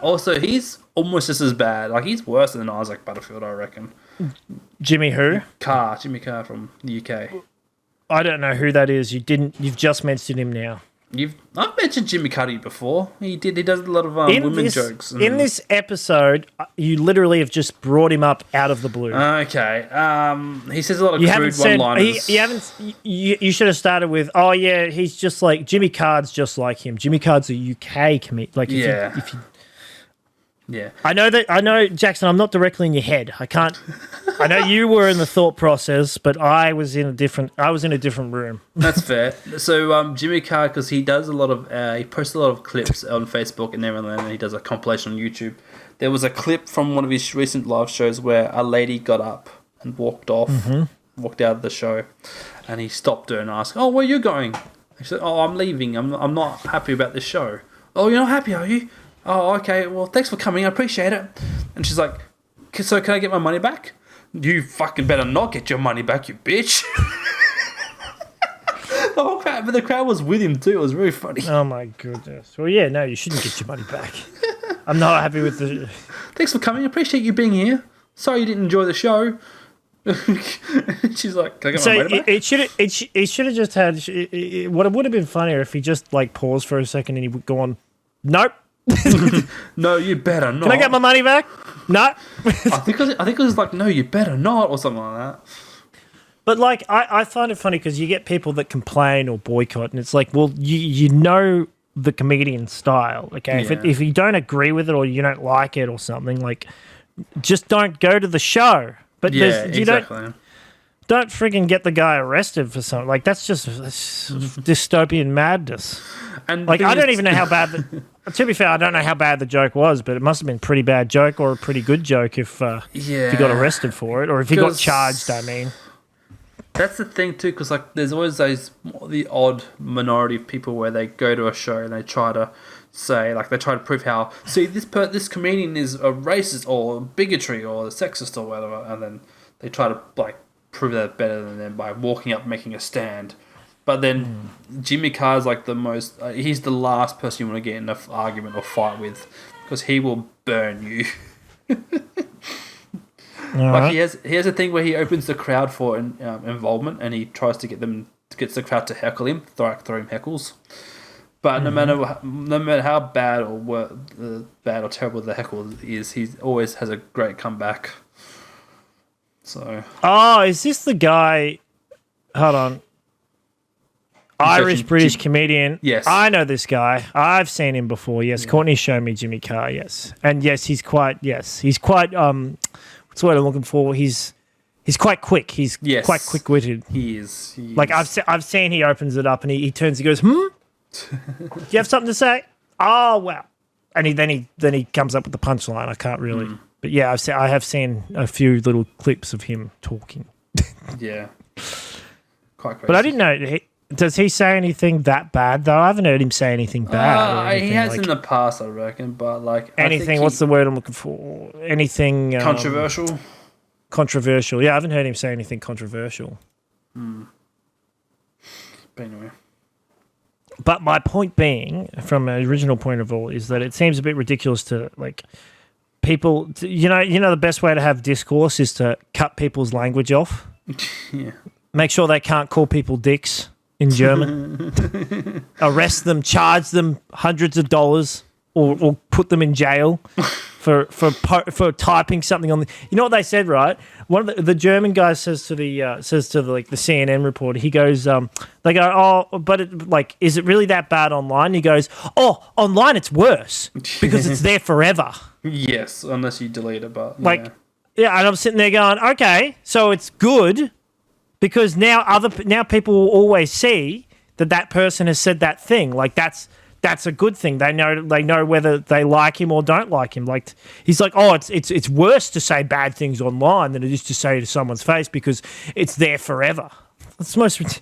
also, he's almost just as bad. Like, he's worse than Isaac Butterfield, I reckon. Jimmy who? Jimmy Carr from the UK. I don't know who that is. You've just mentioned him now. I've mentioned Jimmy Carr before. He does a lot of women jokes. In this episode, you literally have just brought him up out of the blue. Okay. He says a lot of You crude haven't said one-liners. you should have started with, oh yeah, he's just like Jimmy Card's just like him. Jimmy Card's a UK comedian. Like Yeah. if you Yeah. I know, Jackson, I'm not directly in your head. I know you were in the thought process, but I was in a different room. That's fair. So Jimmy Carr, because he does a lot of he posts a lot of clips on Facebook and everything, and he does a compilation on YouTube. There was a clip from one of his recent live shows where a lady got up and walked off, walked out of the show, and he stopped her and asked, "Oh, where are you going?" She said, "Oh, I'm leaving. I'm not happy about this show." "Oh, you're not happy, are you?" "Oh, okay. Well, thanks for coming. I appreciate it." And she's like, "So can I get my money back?" "You fucking better not get your money back, you bitch." The whole crowd, but the crowd was with him too. It was very funny. Oh my goodness. Well, yeah, no, you shouldn't get your money back. I'm not happy with the. "Thanks for coming. I appreciate you being here. Sorry you didn't enjoy the show." She's like, "Can I get So my money back?" it should have just had. What it would have been funnier if he just like paused for a second and he would go on. Nope. "No, you better not." Can I get my money back? No. I think it was like, "No, you better not," or something like that. But like, I find it funny because you get people that complain or boycott, and it's like, well, you know the comedian style, okay? Yeah. If you don't agree with it or you don't like it or something, like, just don't go to the show. But Yeah, you exactly. don't friggin' get the guy arrested for something. Like, that's dystopian madness. And Like, I don't even know how bad. To be fair, I don't know how bad the joke was, but it must have been a pretty bad joke or a pretty good joke if he got arrested for it or if he got 'Cause- charged. I mean. That's the thing too, because like there's always the odd minority of people where they go to a show and they try to say, like, they try to prove how, see, this comedian is a racist or bigotry or sexist or whatever, and then they try to like prove that better than them by walking up making a stand. But then Jimmy Carr's like the most. He's the last person you want to get in an argument or fight with, because he will burn you. Like he has a thing where he opens the crowd for involvement, and he tries to gets the crowd to heckle him, throw him heckles. But no matter how bad or terrible the heckle is, he always has a great comeback. So. Oh, is this the guy? Hold on. Irish British comedian. Yes. I know this guy. I've seen him before. Yes. Yeah. Courtney showed me Jimmy Carr. Yes. And yes, he's quite what's the word I'm looking for? He's quite quick. He's quite quick-witted. He is. Like I've seen he opens it up and he turns and goes, Do you have something to say? Oh, wow. And then he comes up with the punchline. I can't really. But yeah, I have seen a few little clips of him talking. Yeah. Quite crazy. But I didn't know. Does he say anything that bad, though? I haven't heard him say anything bad. He has in the past, I reckon, but like... Anything, what's the word I'm looking for? Anything... controversial? Controversial. Yeah, I haven't heard him say anything controversial. But anyway. But my point being, from an original point of view, is that it seems a bit ridiculous to, like, people... You know the best way to have discourse is to cut people's language off? Yeah. Make sure they can't call people dicks in German. Arrest them, charge them hundreds of dollars, or put them in jail for typing something on the. You know what they said, right? One of the German guy says to the CNN reporter, he goes, they go, oh, but is it really that bad online? He goes, oh, online it's worse because it's there forever. Yes, unless you delete it, but yeah, and I'm sitting there going, okay, so it's good. Because now people will always see that person has said that thing. Like that's that's a good thing. They know whether they like him or don't like him. Like he's like, oh, it's worse to say bad things online than it is to say it to someone's face because it's there forever. That's the most.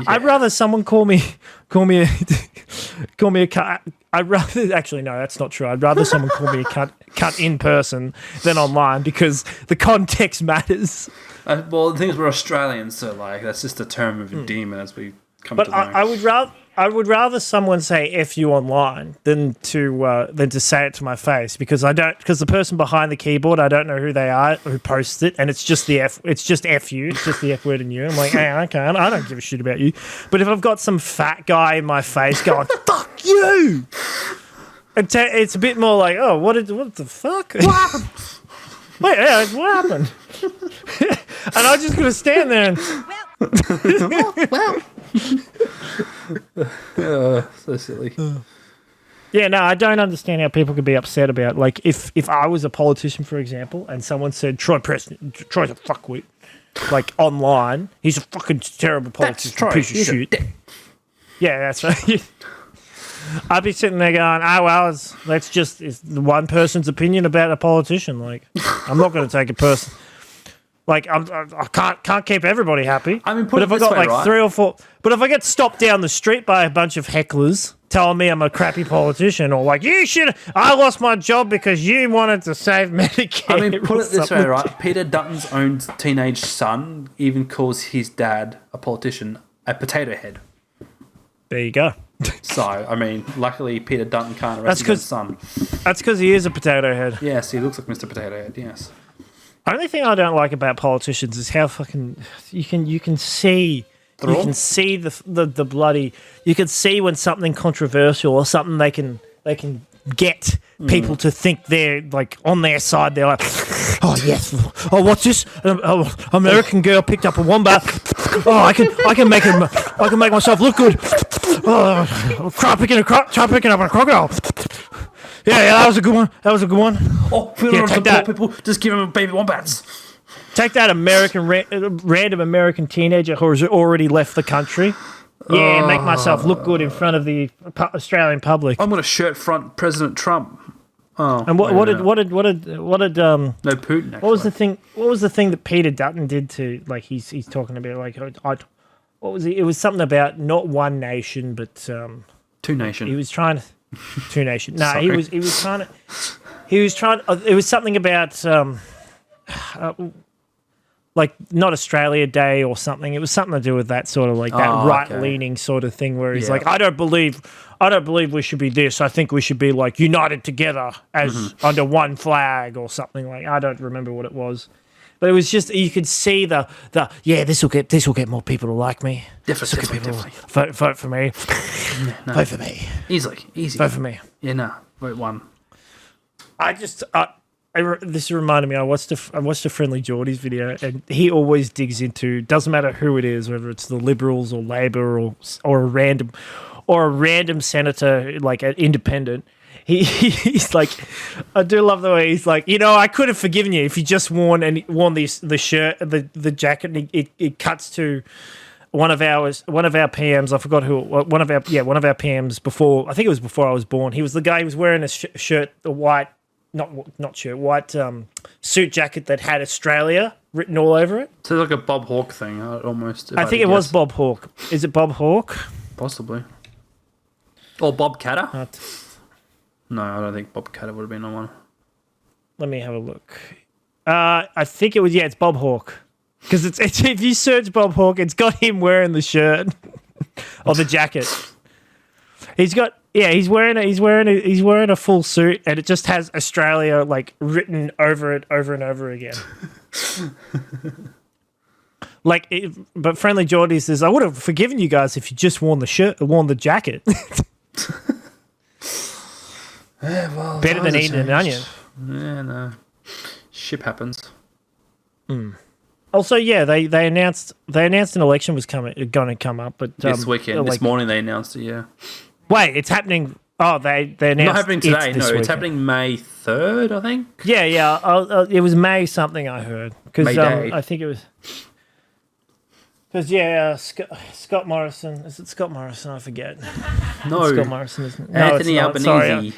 I'd rather someone call me a cunt. I'd rather actually no, that's not true. I'd rather someone call me a cunt in person than online because the context matters. Well, the thing is, we're Australians, so like that's just a term of endearment as we come But to know. I would rather someone say "f you" online than to say it to my face because the person behind the keyboard, I don't know who they are, who posts it, and it's just the F you, it's just the F word in you. I'm like, hey, okay, I don't give a shit about you. But if I've got some fat guy in my face going "fuck you," it's a bit more like, oh, what the fuck? What happened? Wait, what happened? And I'm just gonna stand there and So silly. yeah, no, I don't understand how people could be upset about like if I was a politician, for example, and someone said Troy's a fuckwit, like online, he's a fucking terrible politician, piece of shit. Yeah, that's right. I'd be sitting there going, oh well, it's just one person's opinion about a politician. Like, I'm not going to take it personal. Like, I can't keep everybody happy. I mean, but if I got like 3 or 4, but if I get stopped down the street by a bunch of hecklers telling me I'm a crappy politician, or like I lost my job because you wanted to save Medicare. I mean, put it this way, right? Peter Dutton's own teenage son even calls his dad, a politician, a potato head. There you go. So, I mean, luckily Peter Dutton can't arrest his son. That's because he is a potato head. Yes, he looks like Mr. Potato Head, yes. Only thing I don't like about politicians is how fucking you can see the bloody you can see when something controversial or something they can get people to think they're like on their side. They're like, oh yes, oh what's this? American girl picked up a wombat. Oh, I can make myself look good. Oh, try picking up a crocodile. Yeah, that was a good one. Oh, if we don't want to people, just give them baby wombats. Take that random American teenager who has already left the country. Yeah, make myself look good in front of the Australian public. I'm going to shirt front President Trump. Oh, and what did no, Putin. Actually. What was the thing that Peter Dutton did to like he's talking about like what was it? It was something about not one nation but two nation. He was trying to two nation. No, he was trying to. It was something about like not Australia Day or something. It was something to do with that sort of like that right-leaning sort of thing where he's like, I don't believe we should be this. I think we should be like united together as under one flag or something like. I don't remember what it was, but it was just you could see the this will get more people to like me. Definitely. Vote for me. No. Vote for me. Easy. Vote for me. Yeah, no. Vote one. This reminded me. I watched a Friendly Geordies video, and he always digs into. Doesn't matter who it is, whether it's the Liberals or Labor or a random senator like an independent. He's like, I do love the way he's like, I could have forgiven you if you just worn the shirt, the jacket. And it cuts to one of our PMs. I forgot who. One of our PMs before. I think it was before I was born. He was the guy who was wearing a shirt, the white. Not shirt, white suit jacket that had Australia written all over it. So it's like a Bob Hawke thing, almost. I think it was Bob Hawke. Is it Bob Hawke? Possibly. Or Bob Catter? No, I don't think Bob Catter would have been on one. Let me have a look. I think it was, it's Bob Hawke. Because it's if you search Bob Hawke, it's got him wearing the shirt or the jacket. He's wearing a full suit, and it just has Australia like written over it over and over again. But Friendly Geordie says, I would have forgiven you guys if you just worn the jacket. Yeah, well, better than eating an onion. Yeah, no. Shit happens. Also, they announced an election was going to come up, but this weekend, this morning they announced it. Yeah. Wait, it's happening. Oh, they announced not happening today. It's happening May 3rd, I think. Yeah. It was May something I heard because May Day. I think it was. Because Scott Morrison. Is it Scott Morrison? I forget. No, Scott Morrison isn't. No, Anthony it's not. Albanese. Sorry.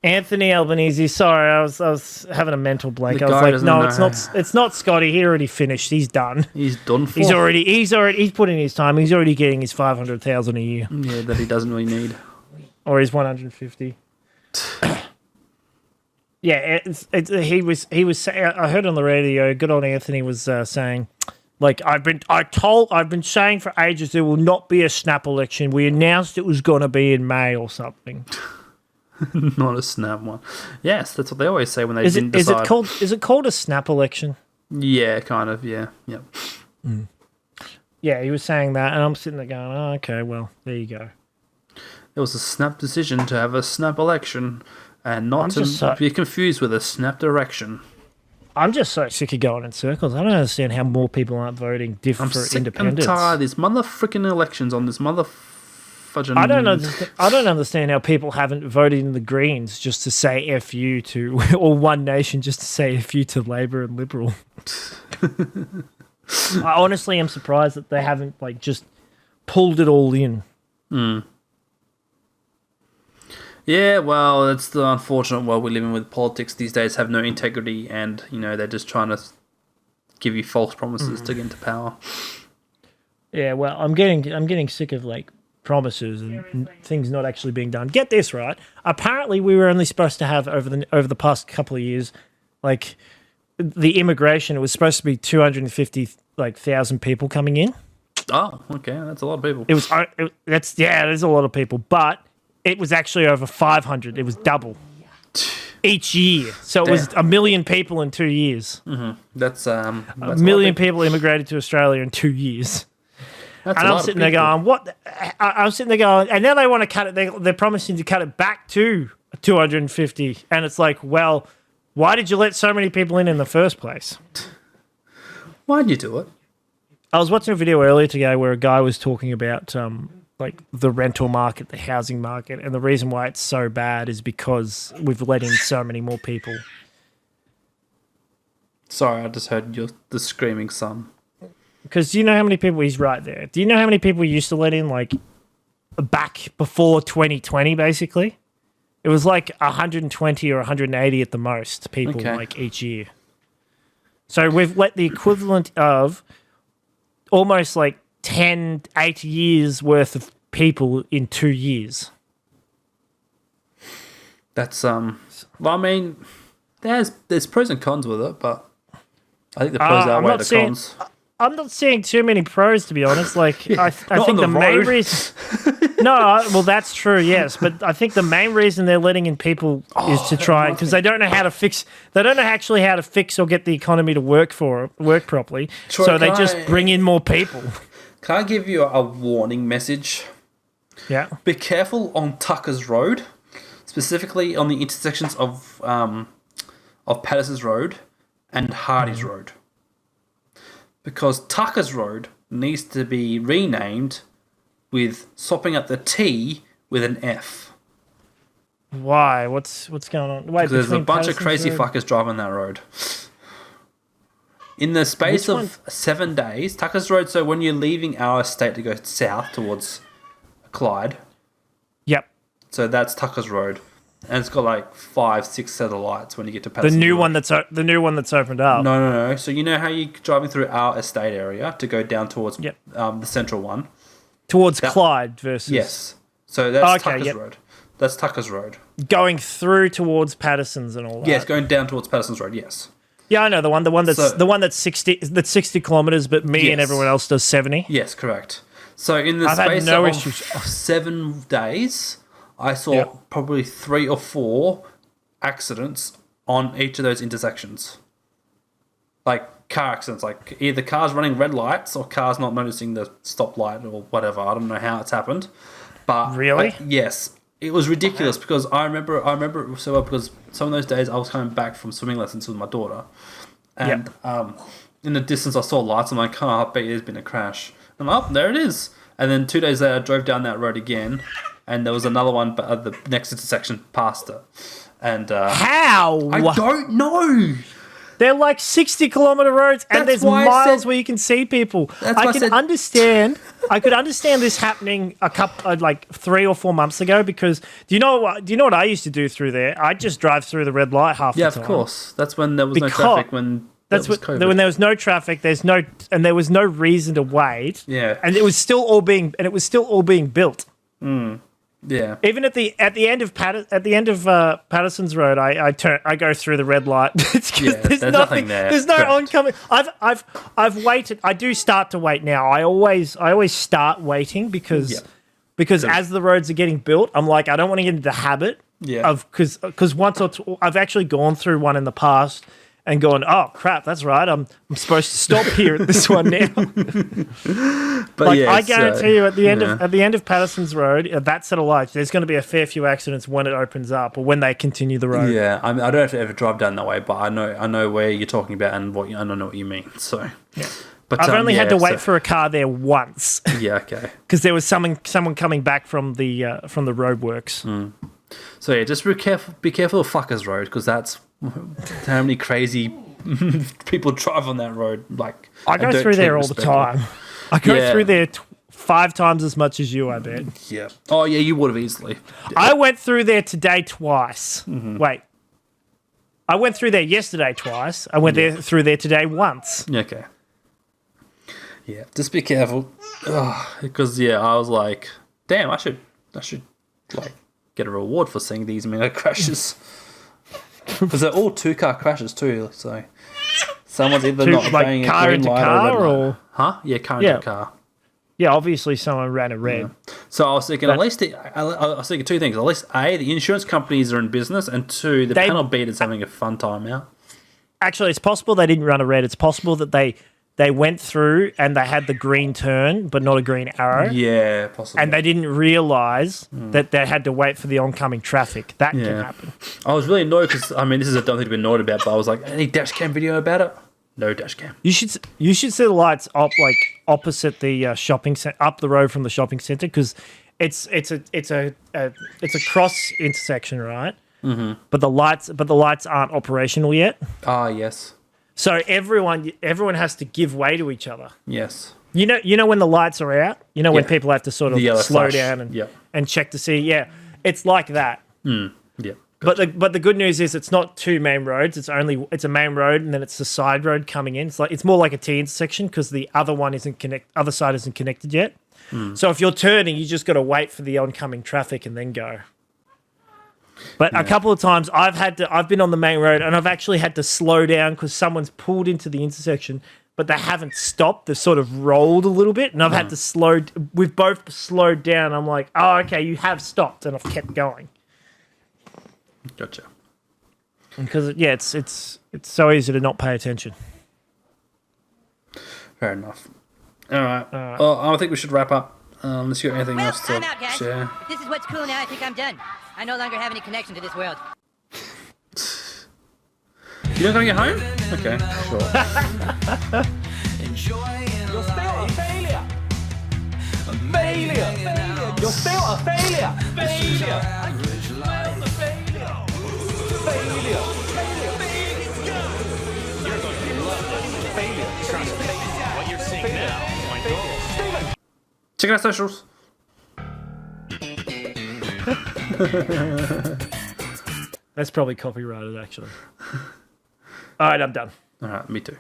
Anthony Albanese. Sorry, I was having a mental blank. The I was guy like, doesn't no, know. it's not Scotty. He already finished. He's done. He's done for. He's put in his time. He's already getting his 500,000 a year, Yeah, that he doesn't really need. or his 150. Yeah, he was. I heard on the radio. Good old Anthony was saying, like, I've been saying for ages there will not be a snap election. We announced it was going to be in May or something. Not a snap one. Yes, that's what they always say when they Is didn't it decide. is it called a snap election? Yeah, kind of. Yeah, yep. Yeah, he was saying that, and I'm sitting there going, oh, okay, well, there you go. It was a snap decision to have a snap election, and not to be confused with a snap direction. I'm just so sick of going in circles. I don't understand how more people aren't voting I'm for sick independence. and tired of these motherfucking elections on this motherfucking... I don't understand how people haven't voted in the Greens just to say F you to, or One Nation just to say F you to Labor and Liberal. I honestly am surprised that they haven't like just pulled it all in. Yeah, well, it's the unfortunate world we live in with politics these days. Have no integrity, and they're just trying to give you false promises to get into power. Yeah, well, I'm getting sick of like promises and things not actually being done. Get this right. Apparently, we were only supposed to have over the past couple of years, like the immigration. It was supposed to be 250,000 people coming in. Oh, okay, that's a lot of people. There's a lot of people, but it was actually over 500. It was double each year. So it was 1 million people in 2 years. That's a million people immigrated to Australia in 2 years. That's and I'm sitting there going, what? I'm sitting there going, and now they want to cut it. They're promising to cut it back to 250. And it's like, well, why did you let so many people in the first place? Why'd you do it? I was watching a video earlier today where a guy was talking about like the rental market, the housing market, and the reason why it's so bad is because we've let in so many more people. Sorry, I just heard the screaming son. Because do you know how many people he's right there? Do you know how many people we used to let in like back before 2020? Basically, it was like 120 or 180 at the most people like each year. So we've let the equivalent of almost like 8 years worth of people in 2 years. That's well, I mean, there's pros and cons with it, but I think the pros outweigh the cons. I'm not seeing too many pros, to be honest. Like, I think the main road. reason. Well, that's true, yes, but I think the main reason they're letting in people is to try because they don't know how to fix. They don't know actually how to fix or get the economy to work properly. Troy, so they just bring in more people. Can I give you a warning message? Yeah. Be careful on Tucker's Road, specifically on the intersections of Patterson's Road and Hardy's Road. Because Tucker's Road needs to be renamed with swapping up the T with an F. Why? What's going on? Wait, There's a bunch of Patterson's crazy Road? fuckers driving that road. In the space Which of 7 days, Tucker's Road, so when you're leaving our estate to go south towards Clyde, Yep. so that's Tucker's Road. And it's got like 5-6 set of lights when you get to Patterson. The new Road. one that's opened up. No. So you know how you're driving through our estate area to go down towards Yep. the central one? Towards Clyde versus Yes. So that's Okay, Tucker's yep. Road. That's Tucker's Road. going through towards Patterson's and all that. Yes, going down towards Patterson's Road, yes. Yeah, I know the one that's So- the one that's 60 kilometers, but me and Yes. everyone else does 70. Yes, correct. So in the I've had space no of issues. 7 days, I saw Yep. probably 3 or 4 accidents on each of those intersections. Like car accidents, like either cars running red lights or cars not noticing the stoplight or whatever. I don't know how it's happened, but Really? yes, it was ridiculous because I remember it so well because some of those days I was coming back from swimming lessons with my daughter, and in the distance I saw lights. I'm like, I bet there's been a crash. I'm like, oh, there it is. And then 2 days later, I drove down that road again, and there was another one, but at the next intersection past it. And How? I don't know. They're like 60-kilometer roads, and That's there's why I miles said- where you can see people. That's why I I can said- understand. I could understand this happening like 3 or 4 months ago because do you know what I used to do through there? I'd just drive through the red light half Yeah, the time. of course. That's when there was no Because- traffic. When That's was what COVID. when there was no traffic. There was no reason to wait. Yeah. and it was still all being built. Yeah. Even at the end of Patterson's Road, I go through the red light. It's 'cause Yeah, there's nothing there. There's no Correct. oncoming. I've waited. I do start to wait now. I always start waiting because as the roads are getting built, I'm like I don't want to get into the habit of because once or two, I've actually gone through one in the past and gone, oh crap, that's right. I'm supposed to stop here at this one now. But Like yeah, I guarantee you, at the end of Patterson's Road, that set of lights, there's going to be a fair few accidents when it opens up or when they continue the road. Yeah, I don't have to ever drive down that way, but I know where you're talking about and I know what you mean. So, but I've only had to wait for a car there once Yeah, okay. because there was someone coming back from the roadworks. So yeah, just be careful of Fuckers Road because that's how many crazy people drive on that road. Like I go and don't through treat there it all the respectfully. time. I go Yeah. through there 5 times as much as you, I bet. Yeah. Oh yeah, you would have easily. I went through there today twice. Wait. I went through there yesterday twice. I went through there today once. Okay. Yeah, just be careful, because I was like, damn, I should like get a reward for seeing these mega crashes. Because they're all 2-car crashes too, so someone's either not like obeying car a green into light car or red light. or- Huh? Yeah, car Yeah. into car. Yeah, obviously someone ran a red. So I was thinking, at least I was thinking 2 things. At least A, the insurance companies are in business, and 2, the panel beaters having a fun time out. Actually, it's possible they didn't run a red. It's possible that they went through and they had the green turn, but not a green arrow. Yeah, possibly. And they didn't realise that they had to wait for the oncoming traffic. That can happen. I was really annoyed because this is a dumb thing to be annoyed about, but I was like, any dash cam video about it? No dash cam. You should see the lights opposite the shopping center, up the road from the shopping centre, because it's a cross intersection, right? Mm-hmm. But the lights aren't operational yet. Ah, yes. So everyone has to give way to each other. Yes. You know when the lights are out. You know when Yeah. people have to sort of The yellow slow flash. down Yeah. and check to see. Yeah, it's like that. Yeah. But the good news is it's not 2 main roads. It's a main road and then it's the side road coming in. It's more like a T intersection because the other side isn't connected yet. So if you're turning, you just got to wait for the oncoming traffic and then go. But a couple of times I've been on the main road and I've actually had to slow down because someone's pulled into the intersection, but they haven't stopped. They've sort of rolled a little bit, and I've had to we've both slowed down. I'm like, oh, okay, you have stopped, and I've kept going. Gotcha. Because it's so easy to not pay attention. Fair enough. All right. Well, I think we should wrap up. Unless you got anything Well, else to I'm out, guys. share. This is what's cool now. I think I'm done. I no longer have any connection to this world. You're not going to get home? Okay, sure. You're still a failure. Failure. You're still a failure. Failure. Average life. Failure. You're going to love this. Failure. Trust me. What you're seeing now. Steven. Check out our socials. That's probably copyrighted, actually. All right, I'm done. All right, me too.